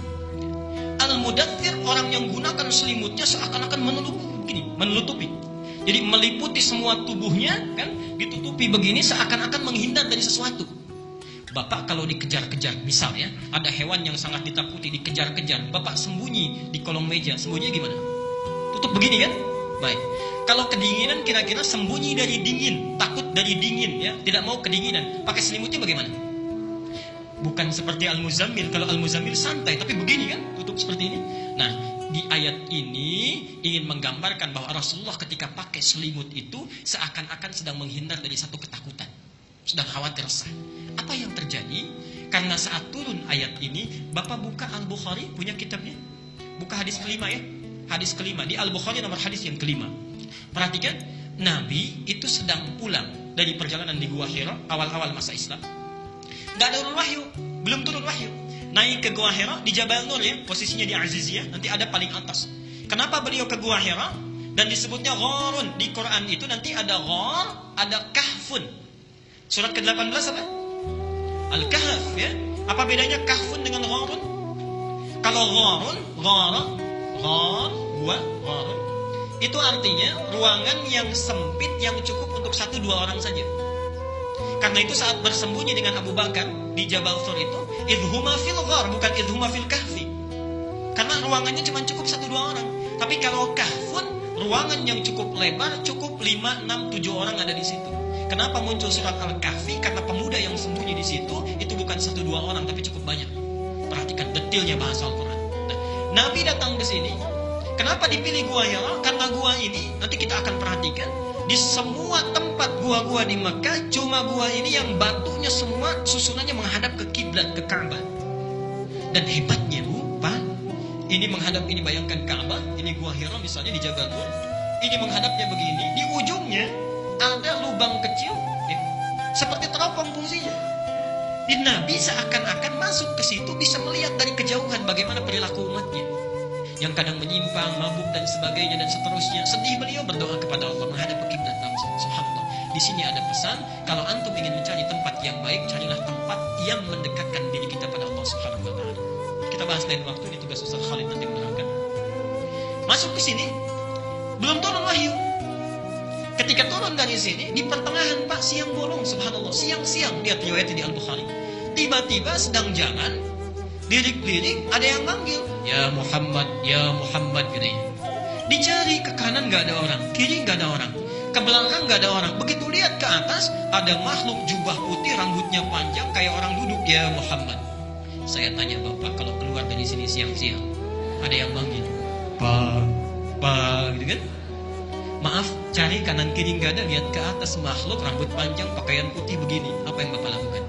Al-Mudaththir orang yang gunakan selimutnya seakan-akan menutupi. Jadi meliputi semua tubuhnya, kan? Ditutupi begini seakan-akan menghindar dari sesuatu. Bapak kalau dikejar-kejar, misal ya, ada hewan yang sangat ditakuti, dikejar-kejar, Bapak sembunyi di kolong meja, sembunyinya gimana? Tutup begini kan? Baik. Kalau kedinginan kira-kira sembunyi dari dingin, takut dari dingin ya, tidak mau kedinginan, pakai selimutnya bagaimana? Bukan seperti Al-Muzammil. Kalau Al-Muzammil santai, tapi begini kan, tutup seperti ini. Nah, di ayat ini ingin menggambarkan bahwa Rasulullah ketika pakai selimut itu seakan-akan sedang menghindar dari satu ketakutan, sedang khawatir resah. Apa yang terjadi? Karena saat turun ayat ini, Bapak buka Al-Bukhari, punya kitabnya, buka hadis kelima ya, hadis kelima di Al-Bukhari, nomor hadis yang kelima. Perhatikan, Nabi itu sedang pulang dari perjalanan di Gua Hira awal-awal masa Islam. Gak ada wahyu, belum turun wahyu. Naik ke Gua Hira di Jabal Nur ya, posisinya di Aziziyah, nanti ada paling atas. Kenapa beliau ke Gua Hira? Dan disebutnya Gharun. Di Quran itu nanti ada Ghar, ada Kahfun. Surat ke-18 apa? Al-Kahf ya. Apa bedanya Kahfun dengan Gharun? Kalau Gharun, Gharun, itu artinya ruangan yang sempit yang cukup untuk 1-2 orang saja. Karena itu saat bersembunyi dengan Abu Bakar di Jabal Thur itu, idhuma fil ghar, bukan idhuma fil kahfi. Karena ruangannya cuma cukup 1-2 orang. Tapi kalau kahfun, ruangan yang cukup lebar, cukup 5, 6, 7 orang ada di situ. Kenapa muncul surat Al-Kahfi? Karena pemuda yang sembunyi di situ itu bukan 1-2 orang, tapi cukup banyak. Perhatikan detailnya bahasa Al-Quran. Nah, Nabi datang ke sini. Kenapa dipilih Gua Hira? Karena gua ini nanti kita akan perhatikan di semua tempat gua-gua di Mekah, cuma gua ini yang batunya semua susunannya menghadap ke kiblat, ke Ka'bah. Dan hebatnya Pak, ini menghadap, ini bayangkan Ka'bah, ini Gua Hira misalnya di Jabal Nur, ini menghadapnya begini, di ujungnya ada lubang kecil, ya, seperti teropong fungsinya. Di Nabi seakan-akan masuk ke situ bisa melihat dari kejauhan bagaimana perilaku umatnya, yang kadang menyimpang, mabuk dan sebagainya dan seterusnya. Sedih beliau berdoa kepada Allah menghadap ke kiblat langsung. Subhanallah. Di sini ada pesan, kalau antum ingin mencari tempat yang baik, carilah tempat yang mendekatkan diri kita pada Allah Subhanahu wa taala. Kita bahas lain waktu, ini tugas Ustaz Khalid nanti menerangkan. Masuk ke sini, belum turun wahyu. Ketika turun dari sini, di pertengahan Pak, siang bolong, subhanallah, siang-siang, lihat riwayat di Al-Bukhari. Tiba-tiba sedang jalan, lirik-lirik, ada yang manggil, ya Muhammad katanya. Dicari ke kanan gak ada orang, kiri gak ada orang, ke belakang gak ada orang. Begitu lihat ke atas, ada makhluk jubah putih, rambutnya panjang kayak orang duduk, ya Muhammad. Saya tanya Bapak, kalau keluar dari sini siang-siang, ada yang manggil, Pak, gitu kan? Maaf, cari kanan kiri gak ada, lihat ke atas, makhluk rambut panjang, pakaian putih begini. Apa yang Bapak lakukan?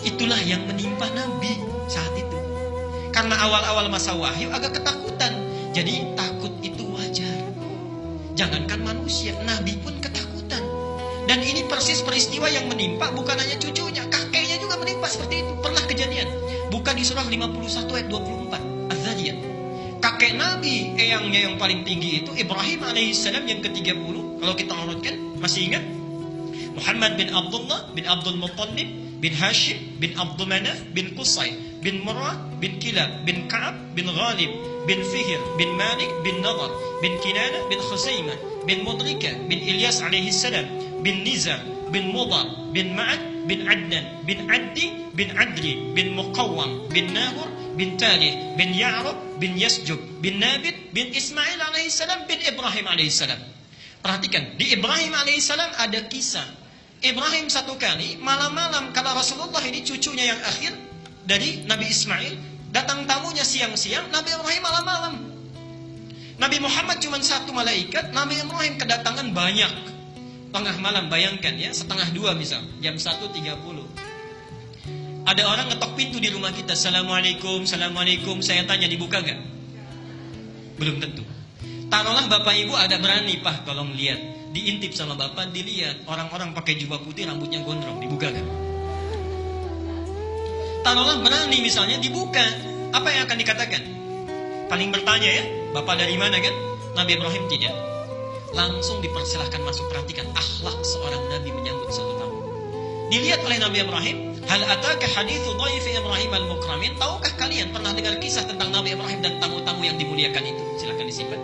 Itulah yang menimpa Nabi saat itu. Karena awal-awal masa wahyu agak ketakutan. Jadi takut itu wajar. Jangankan manusia, Nabi pun ketakutan. Dan ini persis peristiwa yang menimpa bukan hanya cucunya, kakeknya juga menimpa seperti itu. Pernah kejadian. Buka di surah 51 ayat 24, Az-Zariyat. Kakek Nabi, eyangnya yang paling tinggi itu Ibrahim alaihissalam yang ke-30. Kalau kita urutkan, masih ingat? Muhammad bin Abdullah bin Abdul Muttalib bin Hashim bin Abdul Manaf bin Qusay bin Murrah bin Kilab bin Ka'ab bin Ghalib bin Fihr bin Malik bin Nadar bin Kinana bin Khuzaimah bin Mudrika bin Ilyas alaihissalam bin Nizar bin Mudar bin Ma'ad bin Adnan bin Addi bin Adli bin Muqawwam bin Nahur bin Talih bin Ya'rab bin Yasjub bin Nabit bin Ismail alaihissalam bin Ibrahim alaihissalam. Perhatikan, di Ibrahim alaihissalam ada kisah. Ibrahim satu kali malam-malam, kalau Rasulullah ini cucunya yang akhir dari Nabi Ismail, datang tamunya siang-siang, Nabi Ibrahim malam-malam. Nabi Muhammad cuma satu malaikat, Nabi Ibrahim kedatangan banyak. Tengah malam, bayangkan ya, 1:30 misal, jam 1:30. Ada orang ngetok pintu di rumah kita, Assalamualaikum, Assalamualaikum, saya tanya dibuka nggak? Belum tentu. Taruhlah bapak ibu ada berani, Pak tolong lihat, diintip sama bapak, dilihat orang-orang pakai jubah putih, rambutnya gondrong, dibuka nggak? Taruhlah berani misalnya, dibuka, apa yang akan dikatakan? Paling bertanya ya, bapak dari mana kan? Nabi Ibrahim tidak. Langsung dipersilahkan masuk. Perhatikan akhlak seorang nabi menyambut satu tamu. Dilihat oleh Nabi Ibrahim, hal ataka hadithu dhaifi Ibrahim al-mukramin. Tahukah kalian pernah dengar kisah tentang Nabi Ibrahim dan tamu-tamu yang dimuliakan itu? Silakan disimpan.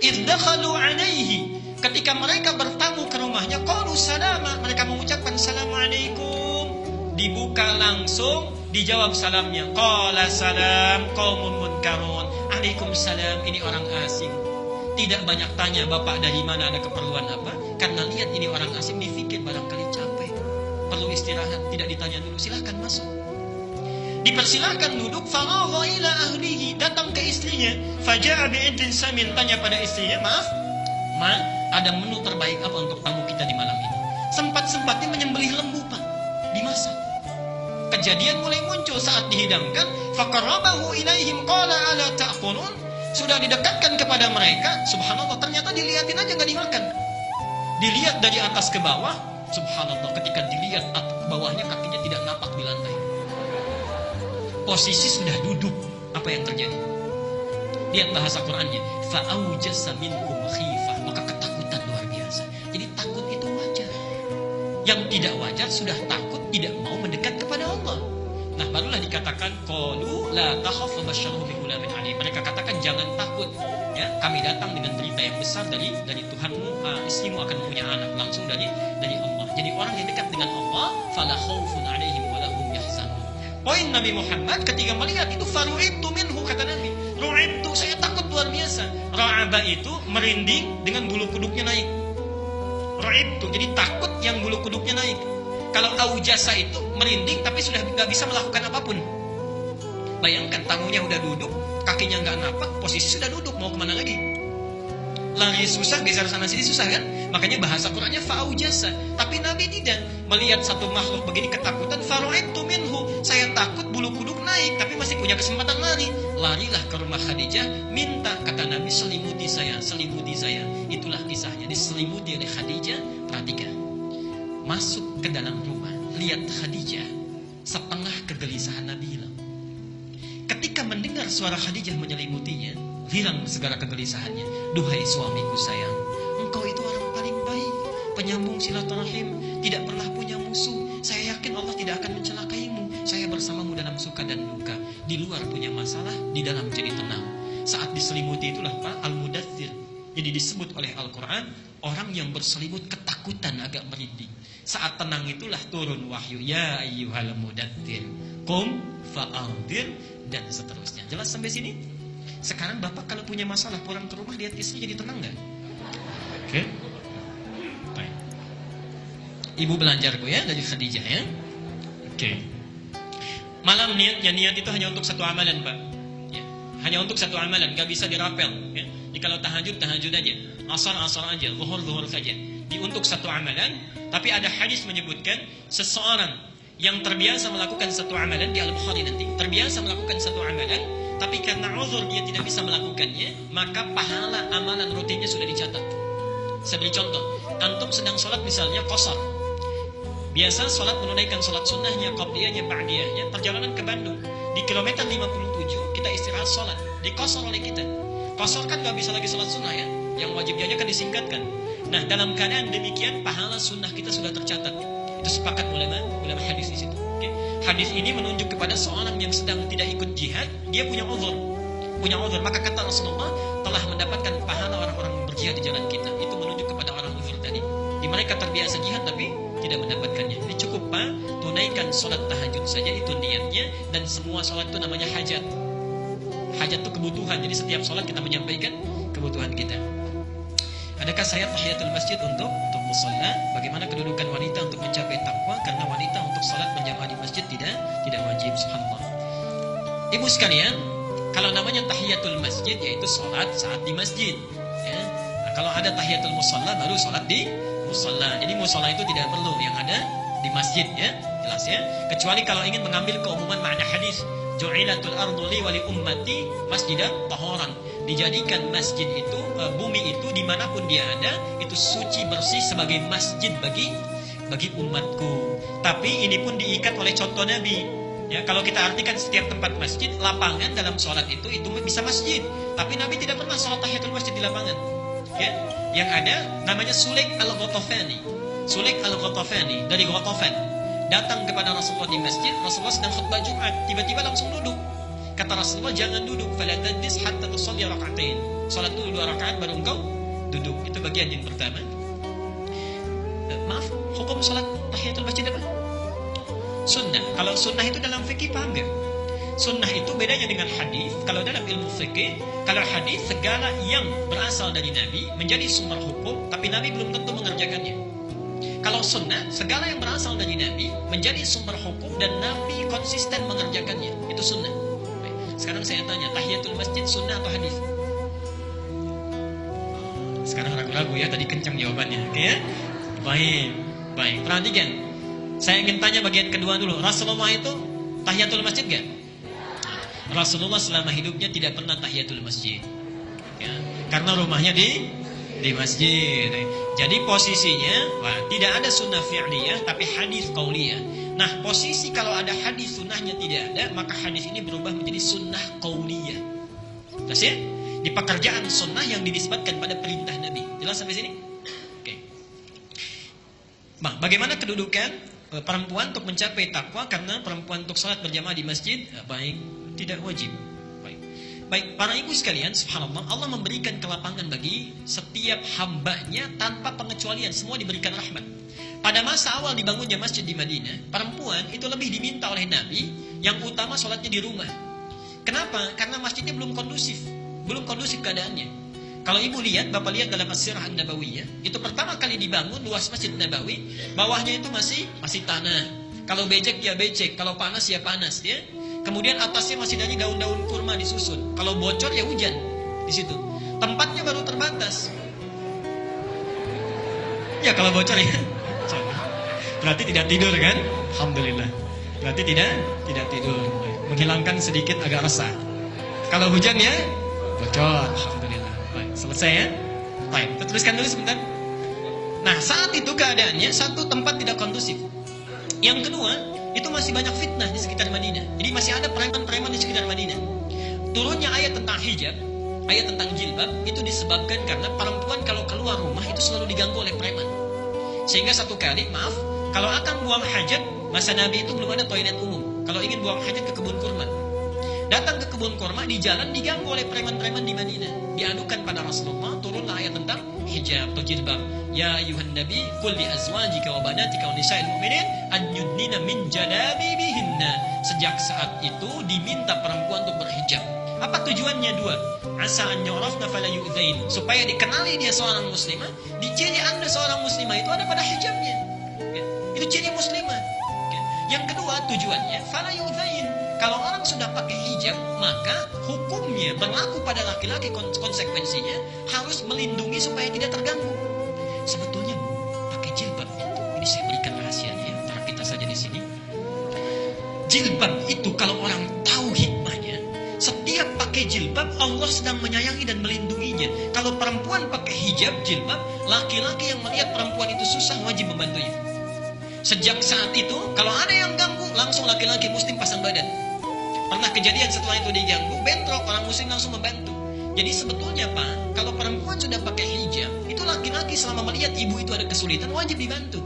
Idh dakhalu alaihi, ketika mereka bertamu ke rumahnya, qalu salama, mereka mengucapkan assalamualaikum. Dibuka langsung, dijawab salamnya. Qala salam qaumun munkarun. Waalaikumsalam, ini orang asing. Tidak banyak tanya, bapak dari mana, ada keperluan apa? Karena lihat ini orang asing, dipikir barangkali capek, perlu istirahat, tidak ditanya dulu, silahkan masuk. Dipersilahkan duduk, faragha ila ahlihi, datang ke istrinya, faja'a bi'idin samin, tanya pada istrinya, maaf, ma, ada menu terbaik apa untuk tamu kita di malam ini? Sempat-sempatnya menyembelih lembu, Pak, dimasak. Kejadian mulai muncul saat dihidangkan, faqarrabahu ilaihim qala ala ta'kulun. Sudah didekatkan kepada mereka, subhanallah, ternyata dilihatin aja nggak dimakan. Dilihat dari atas ke bawah, subhanallah, ketika dilihat ke bawahnya kakinya tidak napak di lantai. Posisi sudah duduk, apa yang terjadi? Lihat bahasa Qur'annya, fa'aujasa minkum khifah, maka ketakutan luar biasa. Jadi takut itu wajar. Yang tidak wajar sudah takut, tidak mau mendekat kepada Allah. Nah, barulah dikatakan qalu la takhaf wa basyaruhu bi ghulamin alim. Mereka katakan jangan takut, ya, kami datang dengan berita yang besar dari Tuhanmu, istrimu akan punya anak langsung dari Allah. Jadi orang yang dekat dengan Allah, fala khaufun 'alaihim wa lahum yahzanun. Poin Nabi Muhammad ketika melihat itu, faru'ibtu minhu, kata Nabi. Ru'ibtu, saya takut luar biasa. Ra'aba itu merinding dengan bulu kuduknya naik. Ru'ibtu, jadi takut yang bulu kuduknya naik. Kalau aujasa itu merinding tapi sudah nggak bisa melakukan apapun. Bayangkan tamunya udah duduk, kakinya nggak napak, posisi sudah duduk, mau kemana lagi? Lari susah, geser sana sini susah kan? Makanya bahasa Qur'annya fa'aujasa. Tapi Nabi tidak, melihat satu makhluk begini ketakutan, faru'ibtu minhu, saya takut, bulu kuduk naik, tapi masih punya kesempatan lari. Larilah ke rumah Khadijah, minta, kata Nabi, selimuti saya, selimuti saya. Itulah kisahnya, diselimuti oleh Khadijah. Perhatikan, masuk ke dalam rumah, lihat Khadijah, setengah kegelisahan Nabi hilang. Ketika mendengar suara Khadijah menyelimutinya, hilang segala kegelisahannya. Duhai suamiku sayang, engkau itu orang paling baik, penyambung silaturahim, tidak pernah punya musuh. Saya yakin Allah tidak akan mencelakaimu. Saya bersamamu dalam suka dan duka. Di luar punya masalah, di dalam jadi tenang. Saat diselimuti itulah Pak Al-Mudaththir. Jadi disebut oleh Al-Quran, orang yang berselimut ketakutan agak merinding. Saat tenang itulah turun wahyu, ya ayyuhal mudaththir, qum fa'anzir, dan seterusnya. Jelas sampai sini? Sekarang bapak kalau punya masalah pulang ke rumah lihat istri jadi tenang nggak? Oke. Baik. Ibu belanjarku ya dari Khadijah ya. Oke. Malam niat itu hanya untuk satu amalan Pak. Ya. Hanya untuk satu amalan, nggak bisa dirapel. Ya. Jadi kalau tahajud aja, asar aja, zuhur saja. Untuk satu amalan. Tapi ada hadis menyebutkan seseorang yang terbiasa melakukan satu amalan, di Al-Bukhari nanti, terbiasa melakukan satu amalan, tapi karena uzur dia tidak bisa melakukannya, maka pahala amalan rutinnya sudah dicatat. Saya beri contoh, antum sedang sholat misalnya qashar. Biasa sholat menunaikan sholat sunnahnya, qabliyahnya, ba'diyahnya, perjalanan ke Bandung. Di kilometer 57 kita istirahat sholat, di qashar oleh kita. Qashar kan gak bisa lagi sholat sunnah ya, yang wajibnya kan disingkatkan. Nah, dalam keadaan demikian pahala sunnah kita sudah tercatat. Itu sepakat ulama hadis di situ. Okay? Hadis ini menunjuk kepada seorang yang sedang tidak ikut jihad, dia punya uzur, maka kata Rasulullah telah mendapatkan pahala orang-orang yang berjihad di jalan kita. Itu menunjuk kepada orang uzur tadi. Di mereka terbiasa jihad tapi tidak mendapatkannya. Jadi cukup Pak, tunaikan sholat tahajud saja, itu niatnya, dan semua sholat itu namanya hajat. Hajat itu kebutuhan. Jadi setiap sholat kita menyampaikan kebutuhan kita. Adakah saya tahiyatul masjid untuk musalla? Bagaimana kedudukan wanita untuk mencapai takwa? Karena wanita untuk salat berjamaah di masjid tidak wajib, subhanallah. Ibu sekalian, kalau namanya tahiyatul masjid yaitu salat saat di masjid. Ya. Nah, kalau ada tahiyatul musalla baru salat di musalla. Jadi musalla itu tidak perlu yang ada di masjid ya. jelas ya. Kecuali kalau ingin mengambil keumuman makna hadis, ju'ilatul ardu li wa li ummati masjidan tahuran. Dijadikan masjid itu, bumi itu dimanapun dia ada, itu suci bersih sebagai masjid bagi umatku. Tapi ini pun diikat oleh contoh Nabi. Ya, kalau kita artikan setiap tempat masjid, lapangan dalam sholat itu bisa masjid. Tapi Nabi tidak pernah sholat tahiyatul masjid di lapangan. Ya, yang ada namanya Sulaik al-Ghatafani. Sulaik al-Ghatafani dari Ghatafan datang kepada Rasulullah di masjid. Rasulullah sedang khutbah Jumat, tiba-tiba langsung duduk. Kata Rasulullah, jangan duduk, fala tadlis hatta tusalli raka'atain. Salat dulu 2 rakaat baru engkau duduk. Itu bagian yang pertama. Maaf, hukum salat tahiyatul masjid apa? Sunnah. Kalau sunnah itu dalam fikih paham gak? Sunnah itu bedanya dengan hadis. Kalau dalam ilmu fikih, kalau hadis segala yang berasal dari Nabi menjadi sumber hukum, tapi Nabi belum tentu mengerjakannya. Kalau sunnah, segala yang berasal dari Nabi menjadi sumber hukum dan Nabi konsisten mengerjakannya. Itu sunnah. Baik. Sekarang saya tanya, tahiyatul masjid sunnah atau hadis? Sekarang ragu-ragu ya, tadi kencang jawabannya. Oke ya? Baik. Perhatikan. Saya ingin tanya bagian kedua dulu. Rasulullah itu tahiyatul masjid gak? Rasulullah selama hidupnya tidak pernah tahiyatul masjid. Ya, karena rumahnya di masjid. Jadi posisinya, tidak ada sunnah fi'liyah tapi hadis qauliyah. Nah, posisi kalau ada hadis sunnahnya tidak ada, maka hadis ini berubah menjadi sunnah qauliyah. Jelas ya? Di pekerjaan sunnah yang dinisbatkan pada perintah Nabi. Jelas sampai sini? Oke. Bagaimana kedudukan perempuan untuk mencapai takwa? Karena perempuan untuk sholat berjamaah di masjid baik, tidak wajib. Baik, para ibu sekalian, subhanallah, Allah memberikan kelapangan bagi setiap hambanya tanpa pengecualian. Semua diberikan rahmat. Pada masa awal dibangunnya masjid di Madinah, perempuan itu lebih diminta oleh Nabi yang utama sholatnya di rumah. Kenapa? Karena masjidnya belum kondusif keadaannya. Kalau ibu lihat, bapak lihat dalam As-Sirah An-Nabawiyah, itu pertama kali dibangun luas Masjid Nabawi, bawahnya itu masih tanah. Kalau becek ya becek, kalau panas ya panas, ya. Kemudian atasnya masih dari daun-daun kurma disusun. Kalau bocor ya hujan di situ. Tempatnya baru terbatas. Ya kalau bocor ya. Berarti tidak tidur kan? Alhamdulillah. Berarti tidak tidur. Menghilangkan sedikit agak resah. Kalau hujan ya bocor. Alhamdulillah. Baik, selesai ya? Baik, kita tuliskan dulu sebentar. Nah, saat itu keadaannya satu tempat tidak kondusif. Yang kedua, itu masih banyak fitnah di sekitar Madinah. Jadi masih ada preman-preman di sekitar Madinah. Turunnya ayat tentang hijab, ayat tentang jilbab, itu disebabkan karena perempuan kalau keluar rumah itu selalu diganggu oleh preman. Sehingga satu kali, kalau akan buang hajat, masa Nabi itu belum ada toilet umum. Kalau ingin buang hajat ke kebun kurma, datang ke kebun kurma, di jalan diganggu oleh preman-preman di Madinah. Diadukan pada Rasulullah, turunlah ayat tentang hijab atau jilbab. Ya ayuhan nabi, qul li azwajika wa banatika wa nisa'il mu'minin an yudnina min jalabibihinna. Sejak saat itu diminta perempuan untuk berhijab. Apa tujuannya? 2. Asa an yu'rafna fala yu'dzain. Supaya dikenali dia seorang muslimah. Di ciri Anda seorang muslimah itu ada pada hijabnya. Itu ciri muslimah. Yang kedua tujuannya fala yu'dzain. Kalau orang sudah pakai hijab, maka hukumnya berlaku pada laki-laki, konsekuensinya harus melindungi supaya tidak terganggu. Sebetulnya pakai jilbab itu, ini saya berikan rahasianya antara kita saja di sini. Jilbab itu kalau orang tahu hikmahnya, setiap pakai jilbab Allah sedang menyayangi dan melindunginya. Kalau perempuan pakai hijab jilbab, laki-laki yang melihat perempuan itu susah wajib membantunya. Sejak saat itu, kalau ada yang ganggu, langsung laki-laki muslim pasang badan. Pernah kejadian setelah itu diganggu, bentrok, orang muslim langsung membantu. Jadi sebetulnya Pak, kalau perempuan sudah pakai hijab, itu laki-laki selama melihat ibu itu ada kesulitan, wajib dibantu.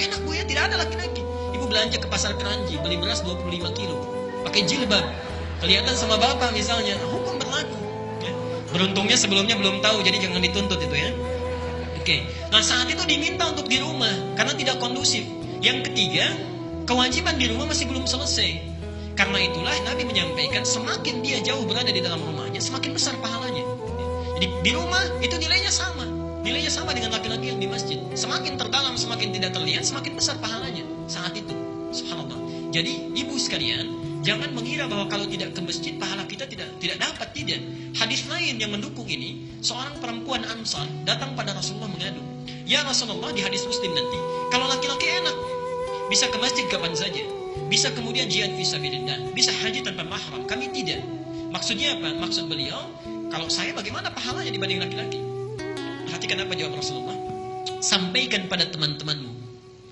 Enak Bu ya, tidak ada laki-laki. Ibu belanja ke pasar Keranji, beli beras 25 kilo, pakai jilbab, kelihatan sama bapak misalnya, hukum berlaku. Ya. Beruntungnya sebelumnya belum tahu, jadi jangan dituntut itu ya. Oke. Nah saat itu diminta untuk di rumah, karena tidak kondusif. Yang ketiga, kewajiban di rumah masih belum selesai. Karena itulah Nabi menyampaikan semakin dia jauh berada di dalam rumahnya, semakin besar pahalanya. Jadi di rumah itu nilainya sama dengan laki-laki yang di masjid. Semakin terdalam, semakin tidak terlihat, semakin besar pahalanya saat itu. Subhanallah. Jadi ibu sekalian, jangan mengira bahwa kalau tidak ke masjid pahala kita tidak dapat, tidak. Hadis lain yang mendukung ini, seorang perempuan Ansar datang pada Rasulullah mengadu. Ya Rasulullah, di hadis Muslim nanti, kalau laki-laki enak, bisa ke masjid kapan saja, bisa kemudian jihad fisabilillah, bisa haji tanpa mahram. Kami tidak. Maksudnya apa? Maksud beliau, kalau saya bagaimana pahalanya dibanding laki-laki? Perhatikan apa jawab Rasulullah. Sampaikan pada teman-temanmu.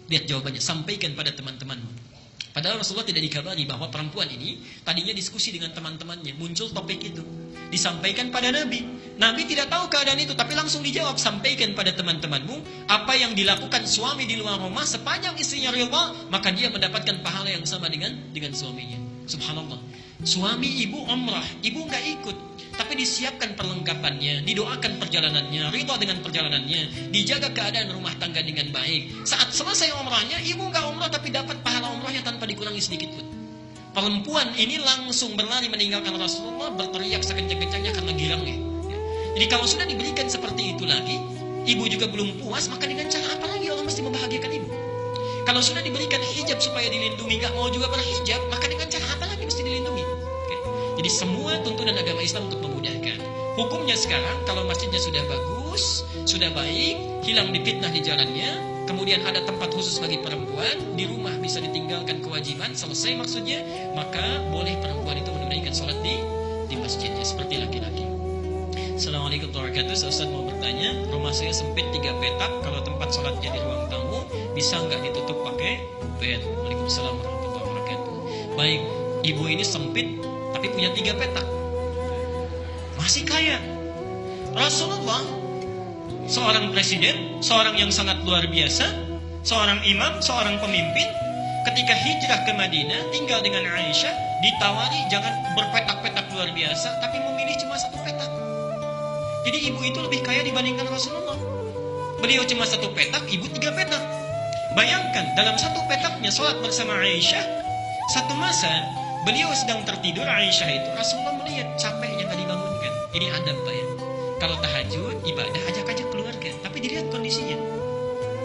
Lihat jawabannya, sampaikan pada teman-temanmu. Padahal Rasulullah tidak dikabari bahwa perempuan ini tadinya diskusi dengan teman-temannya, muncul topik itu, disampaikan pada Nabi. Nabi tidak tahu keadaan itu, tapi langsung dijawab, sampaikan pada teman-temanmu apa yang dilakukan suami di luar rumah, sepanjang istrinya rela, maka dia mendapatkan pahala yang sama dengan suaminya. Subhanallah. Suami ibu umrah, ibu nggak ikut, tapi disiapkan perlengkapannya, didoakan perjalanannya, ridha dengan perjalanannya, dijaga keadaan rumah tangga dengan baik. Saat selesai umrahnya, ibu nggak umrah tapi dapat pahala umrahnya tanpa dikurangi sedikit pun. Perempuan ini langsung berlari meninggalkan Rasulullah, berteriak sekencang-kencangnya karena girangnya. Jadi kalau sudah diberikan seperti itu lagi, ibu juga belum puas, maka dengan cara apa lagi Allah mesti membahagiakan ibu? Kalau sudah diberikan hijab supaya dilindungi, nggak mau juga berhijab, maka dengan cara apa lagi mesti dilindungi? Jadi semua tuntunan agama Islam untuk memudahkan. Hukumnya sekarang, kalau masjidnya sudah bagus, sudah baik, hilang difitnah di jalannya, kemudian ada tempat khusus bagi perempuan, di rumah bisa ditinggalkan kewajiban, selesai maksudnya, maka boleh perempuan itu menunaikan sholat di masjidnya seperti laki-laki. Assalamualaikum warahmatullahi wabarakatuh. Ustaz mau bertanya, rumah saya sempit 3 petak, kalau tempat sholatnya di ruang tamu, bisa nggak ditutup pakai bed? Waalaikumsalam warahmatullahi wabarakatuh. Baik, ibu ini sempit tapi punya 3 petak, masih kaya. Rasulullah seorang presiden, seorang yang sangat luar biasa, seorang imam, seorang pemimpin, ketika hijrah ke Madinah tinggal dengan Aisyah, ditawari jangan berpetak-petak luar biasa, tapi memilih cuma 1 petak. Jadi ibu itu lebih kaya dibandingkan Rasulullah. Beliau cuma 1 petak, ibu 3 petak. Bayangkan dalam 1 petaknya sholat bersama Aisyah. Satu masa beliau sedang tertidur, Aisyah itu, Rasulullah melihat capeknya tadi bangunkan. Ini adab Pak ya. Kalau tahajud, ibadah, ajak-ajak keluarga. Tapi dilihat kondisinya.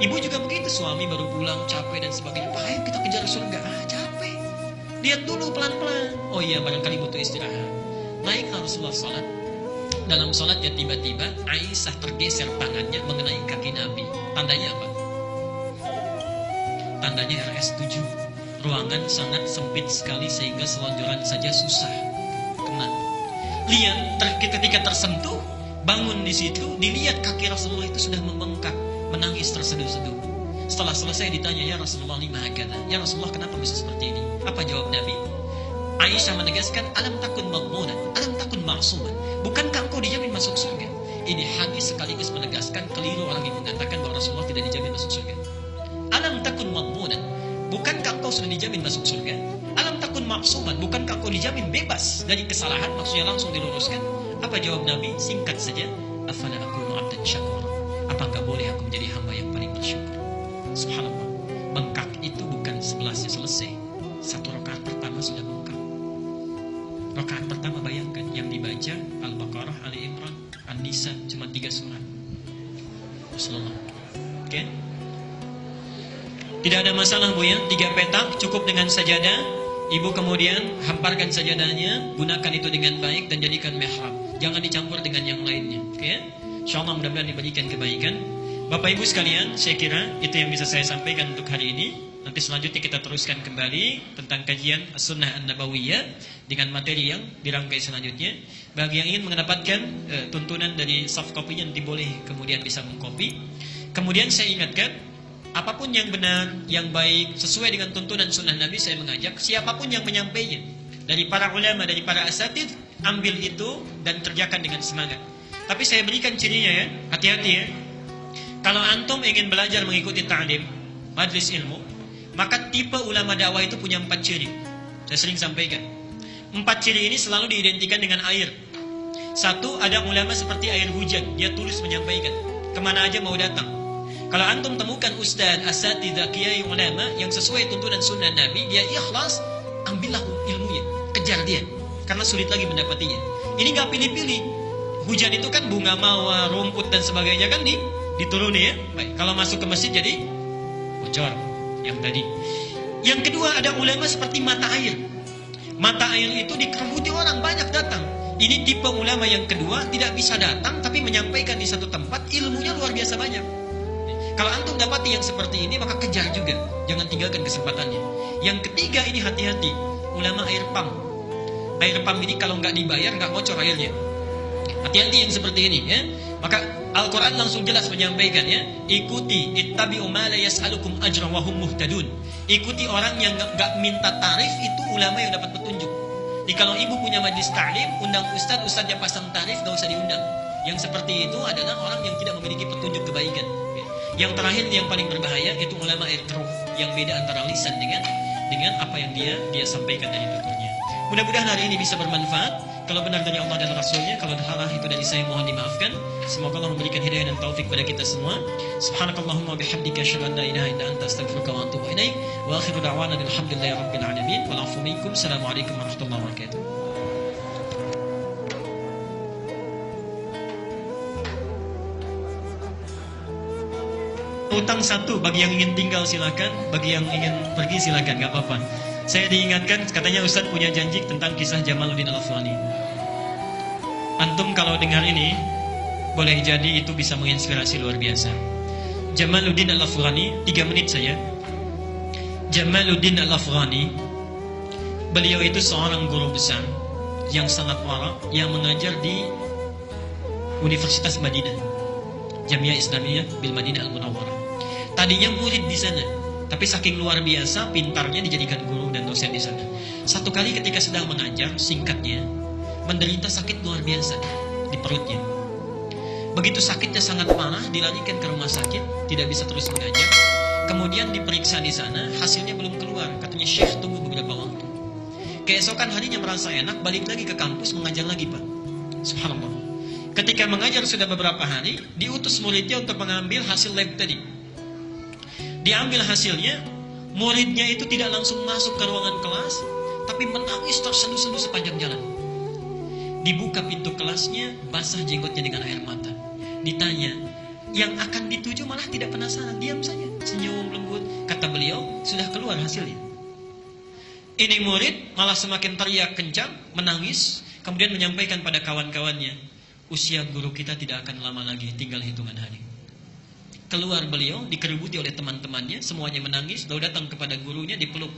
Ibu juga begitu, suami baru pulang, capek dan sebagainya. Pak, ayo kita kejar surga. Capek. Lihat dulu pelan-pelan. Oh iya, barangkali butuh istirahat. Naiklah Rasulullah sholat. Dalam sholatnya tiba-tiba, Aisyah tergeser tangannya mengenai kaki Nabi. Tandanya apa? Tandanya RS7. Ruangan sangat sempit sekali sehingga selonjoran saja susah kena. Lihat ketika tersentuh, bangun di situ, dilihat kaki Rasulullah itu sudah membengkak, menangis terseduh-seduh. Setelah selesai ditanya, ya Rasulullah lima hakadha, ya Rasulullah kenapa bisa seperti ini? Apa jawab Nabi? Aisyah menegaskan, alam takun madmunan, alam takun ma'suman. Bukankah engkau dijamin masuk surga? Ini hadis sekaligus menegaskan keliru orang yang mengatakan bahwa Rasulullah tidak dijamin masuk surga. Alam takun madmunan, bukankah engkau sudah dijamin masuk surga? Alam takun ma'suman, bukankah engkau dijamin bebas dari kesalahan? Maksudnya langsung diluruskan. Apa jawab Nabi? Singkat saja, afala akunu abdan syakur. Apa enggak boleh aku menjadi hamba yang paling bersyukur? Subhanallah. Bengkak itu bukan 11-nya selesai. 1 rakaat pertama sudah bengkak. Rakaat pertama bayangkan yang dibaca Al-Baqarah, Ali Imran, An-Nisa, cuma 3 surat. Rasulullah. Oke? Tidak ada masalah Bu ya, 3 petak cukup dengan sajadah. Ibu kemudian hamparkan sajadahnya, gunakan itu dengan baik dan jadikan mihrab. Jangan dicampur dengan yang lainnya. Oke? Insyaallah mudah-mudahan diberikan kebaikan. Bapak Ibu sekalian, saya kira itu yang bisa saya sampaikan untuk hari ini. Nanti selanjutnya kita teruskan kembali tentang kajian As-Sunnah An-Nabawiyah dengan materi yang dirangkai selanjutnya. Bagi yang ingin mendapatkan tuntunan dari soft copy-nya, nanti boleh kemudian bisa mengcopy. Kemudian saya ingatkan, apapun yang benar, yang baik, sesuai dengan tuntunan sunnah Nabi, saya mengajak siapapun yang menyampainya, dari para ulama, dari para asatidz, ambil itu dan kerjakan dengan semangat. Tapi saya berikan cirinya ya, hati-hati ya. Kalau antum ingin belajar mengikuti ta'lim, majlis ilmu, maka tipe ulama dakwah itu punya 4 ciri. Saya sering sampaikan. 4 ciri ini selalu diidentikan dengan air. 1, ada ulama seperti air hujan, dia tulus menyampaikan, kemana aja mau datang. Kalau antum temukan ustaz, asatidzah, kiai, ulama yang sesuai tuntunan sunnah Nabi, dia ikhlas, ambillah ilmunya, kejar dia, karena sulit lagi mendapatinya. Ini gak pilih-pilih. Hujan itu kan bunga mawar, rumput dan sebagainya kan dituruni ya. Baik, kalau masuk ke masjid jadi bocor yang tadi. Yang kedua, ada ulama seperti mata air. Mata air itu dikerubuti orang, banyak datang. Ini tipe ulama yang kedua, tidak bisa datang tapi menyampaikan di satu tempat, ilmunya luar biasa banyak. Kalau antum dapati yang seperti ini, maka kejar juga, jangan tinggalkan kesempatannya. Yang ketiga ini hati-hati, ulama air pump. Air pump ini kalau nggak dibayar nggak ngocor airnya. Hati-hati yang seperti ini ya. Maka Al-Quran langsung jelas menyampaikan ya, ikuti ittabi'u ma la yas'alukum ajran wa hum muhtadun. Ikuti orang yang nggak minta tarif, itu ulama yang dapat petunjuk. Jadi kalau ibu punya majlis ta'lim, undang ustadz yang pasang tarif, nggak usah diundang. Yang seperti itu adalah orang yang tidak memiliki petunjuk kebaikan. Yang terakhir yang paling berbahaya itu ulama irtruf, yang beda antara lisan dengan apa yang dia sampaikan dari tuturnya. Mudah-mudahan hari ini bisa bermanfaat. Kalau benar dari Allah dan Rasulnya, kalau salah itu dari saya, mohon dimaafkan. Semoga Allah memberikan hidayah dan taufik pada kita semua. Subhanakallahumma bihamdika asyhadu an la ilaha illa anta astaghfiruka wa atubu ilaik. Wa akhiru da'wana alhamdulillahi rabbil alamin. Wal 'afwu minkum. Assalamualaikum warahmatullahi wabarakatuh. Utang satu, bagi yang ingin tinggal silakan, bagi yang ingin pergi silakan, nggak apa-apa. Saya diingatkan, katanya Ustadz punya janji tentang kisah Jamaluddin Al-Afghani. Antum kalau dengar ini, boleh jadi itu bisa menginspirasi luar biasa. Jamaluddin Al-Afghani, 3 menit saja. Jamaluddin Al-Afghani, beliau itu seorang guru besar yang sangat wara, yang mengajar di Universitas Madinah, Jamiah Islamiyah bil Madinah Al-Munawwarah. Tadinya murid di sana, tapi saking luar biasa pintarnya dijadikan guru dan dosen di sana. Satu kali ketika sedang mengajar, singkatnya, menderita sakit luar biasa di perutnya. Begitu sakitnya sangat parah, dilarikan ke rumah sakit, tidak bisa terus mengajar. Kemudian diperiksa di sana, hasilnya belum keluar. Katanya, Syekh, tunggu beberapa waktu. Keesokan harinya merasa enak, balik lagi ke kampus mengajar lagi, Pak. Subhanallah. Ketika mengajar sudah beberapa hari, diutus muridnya untuk mengambil hasil lab tadi. Diambil hasilnya, muridnya itu tidak langsung masuk ke ruangan kelas, tapi menangis tersendu-sendu sepanjang jalan. Dibuka pintu kelasnya, basah jenggotnya dengan air mata. Ditanya, yang akan dituju malah tidak penasaran, diam saja, senyum lembut. Kata beliau, sudah keluar hasilnya. Ini murid malah semakin teriak kencang, menangis, kemudian menyampaikan pada kawan-kawannya, usia guru kita tidak akan lama lagi, tinggal hitungan hari. Keluar beliau, dikerubuti oleh teman-temannya, semuanya menangis, lalu datang kepada gurunya, dipeluk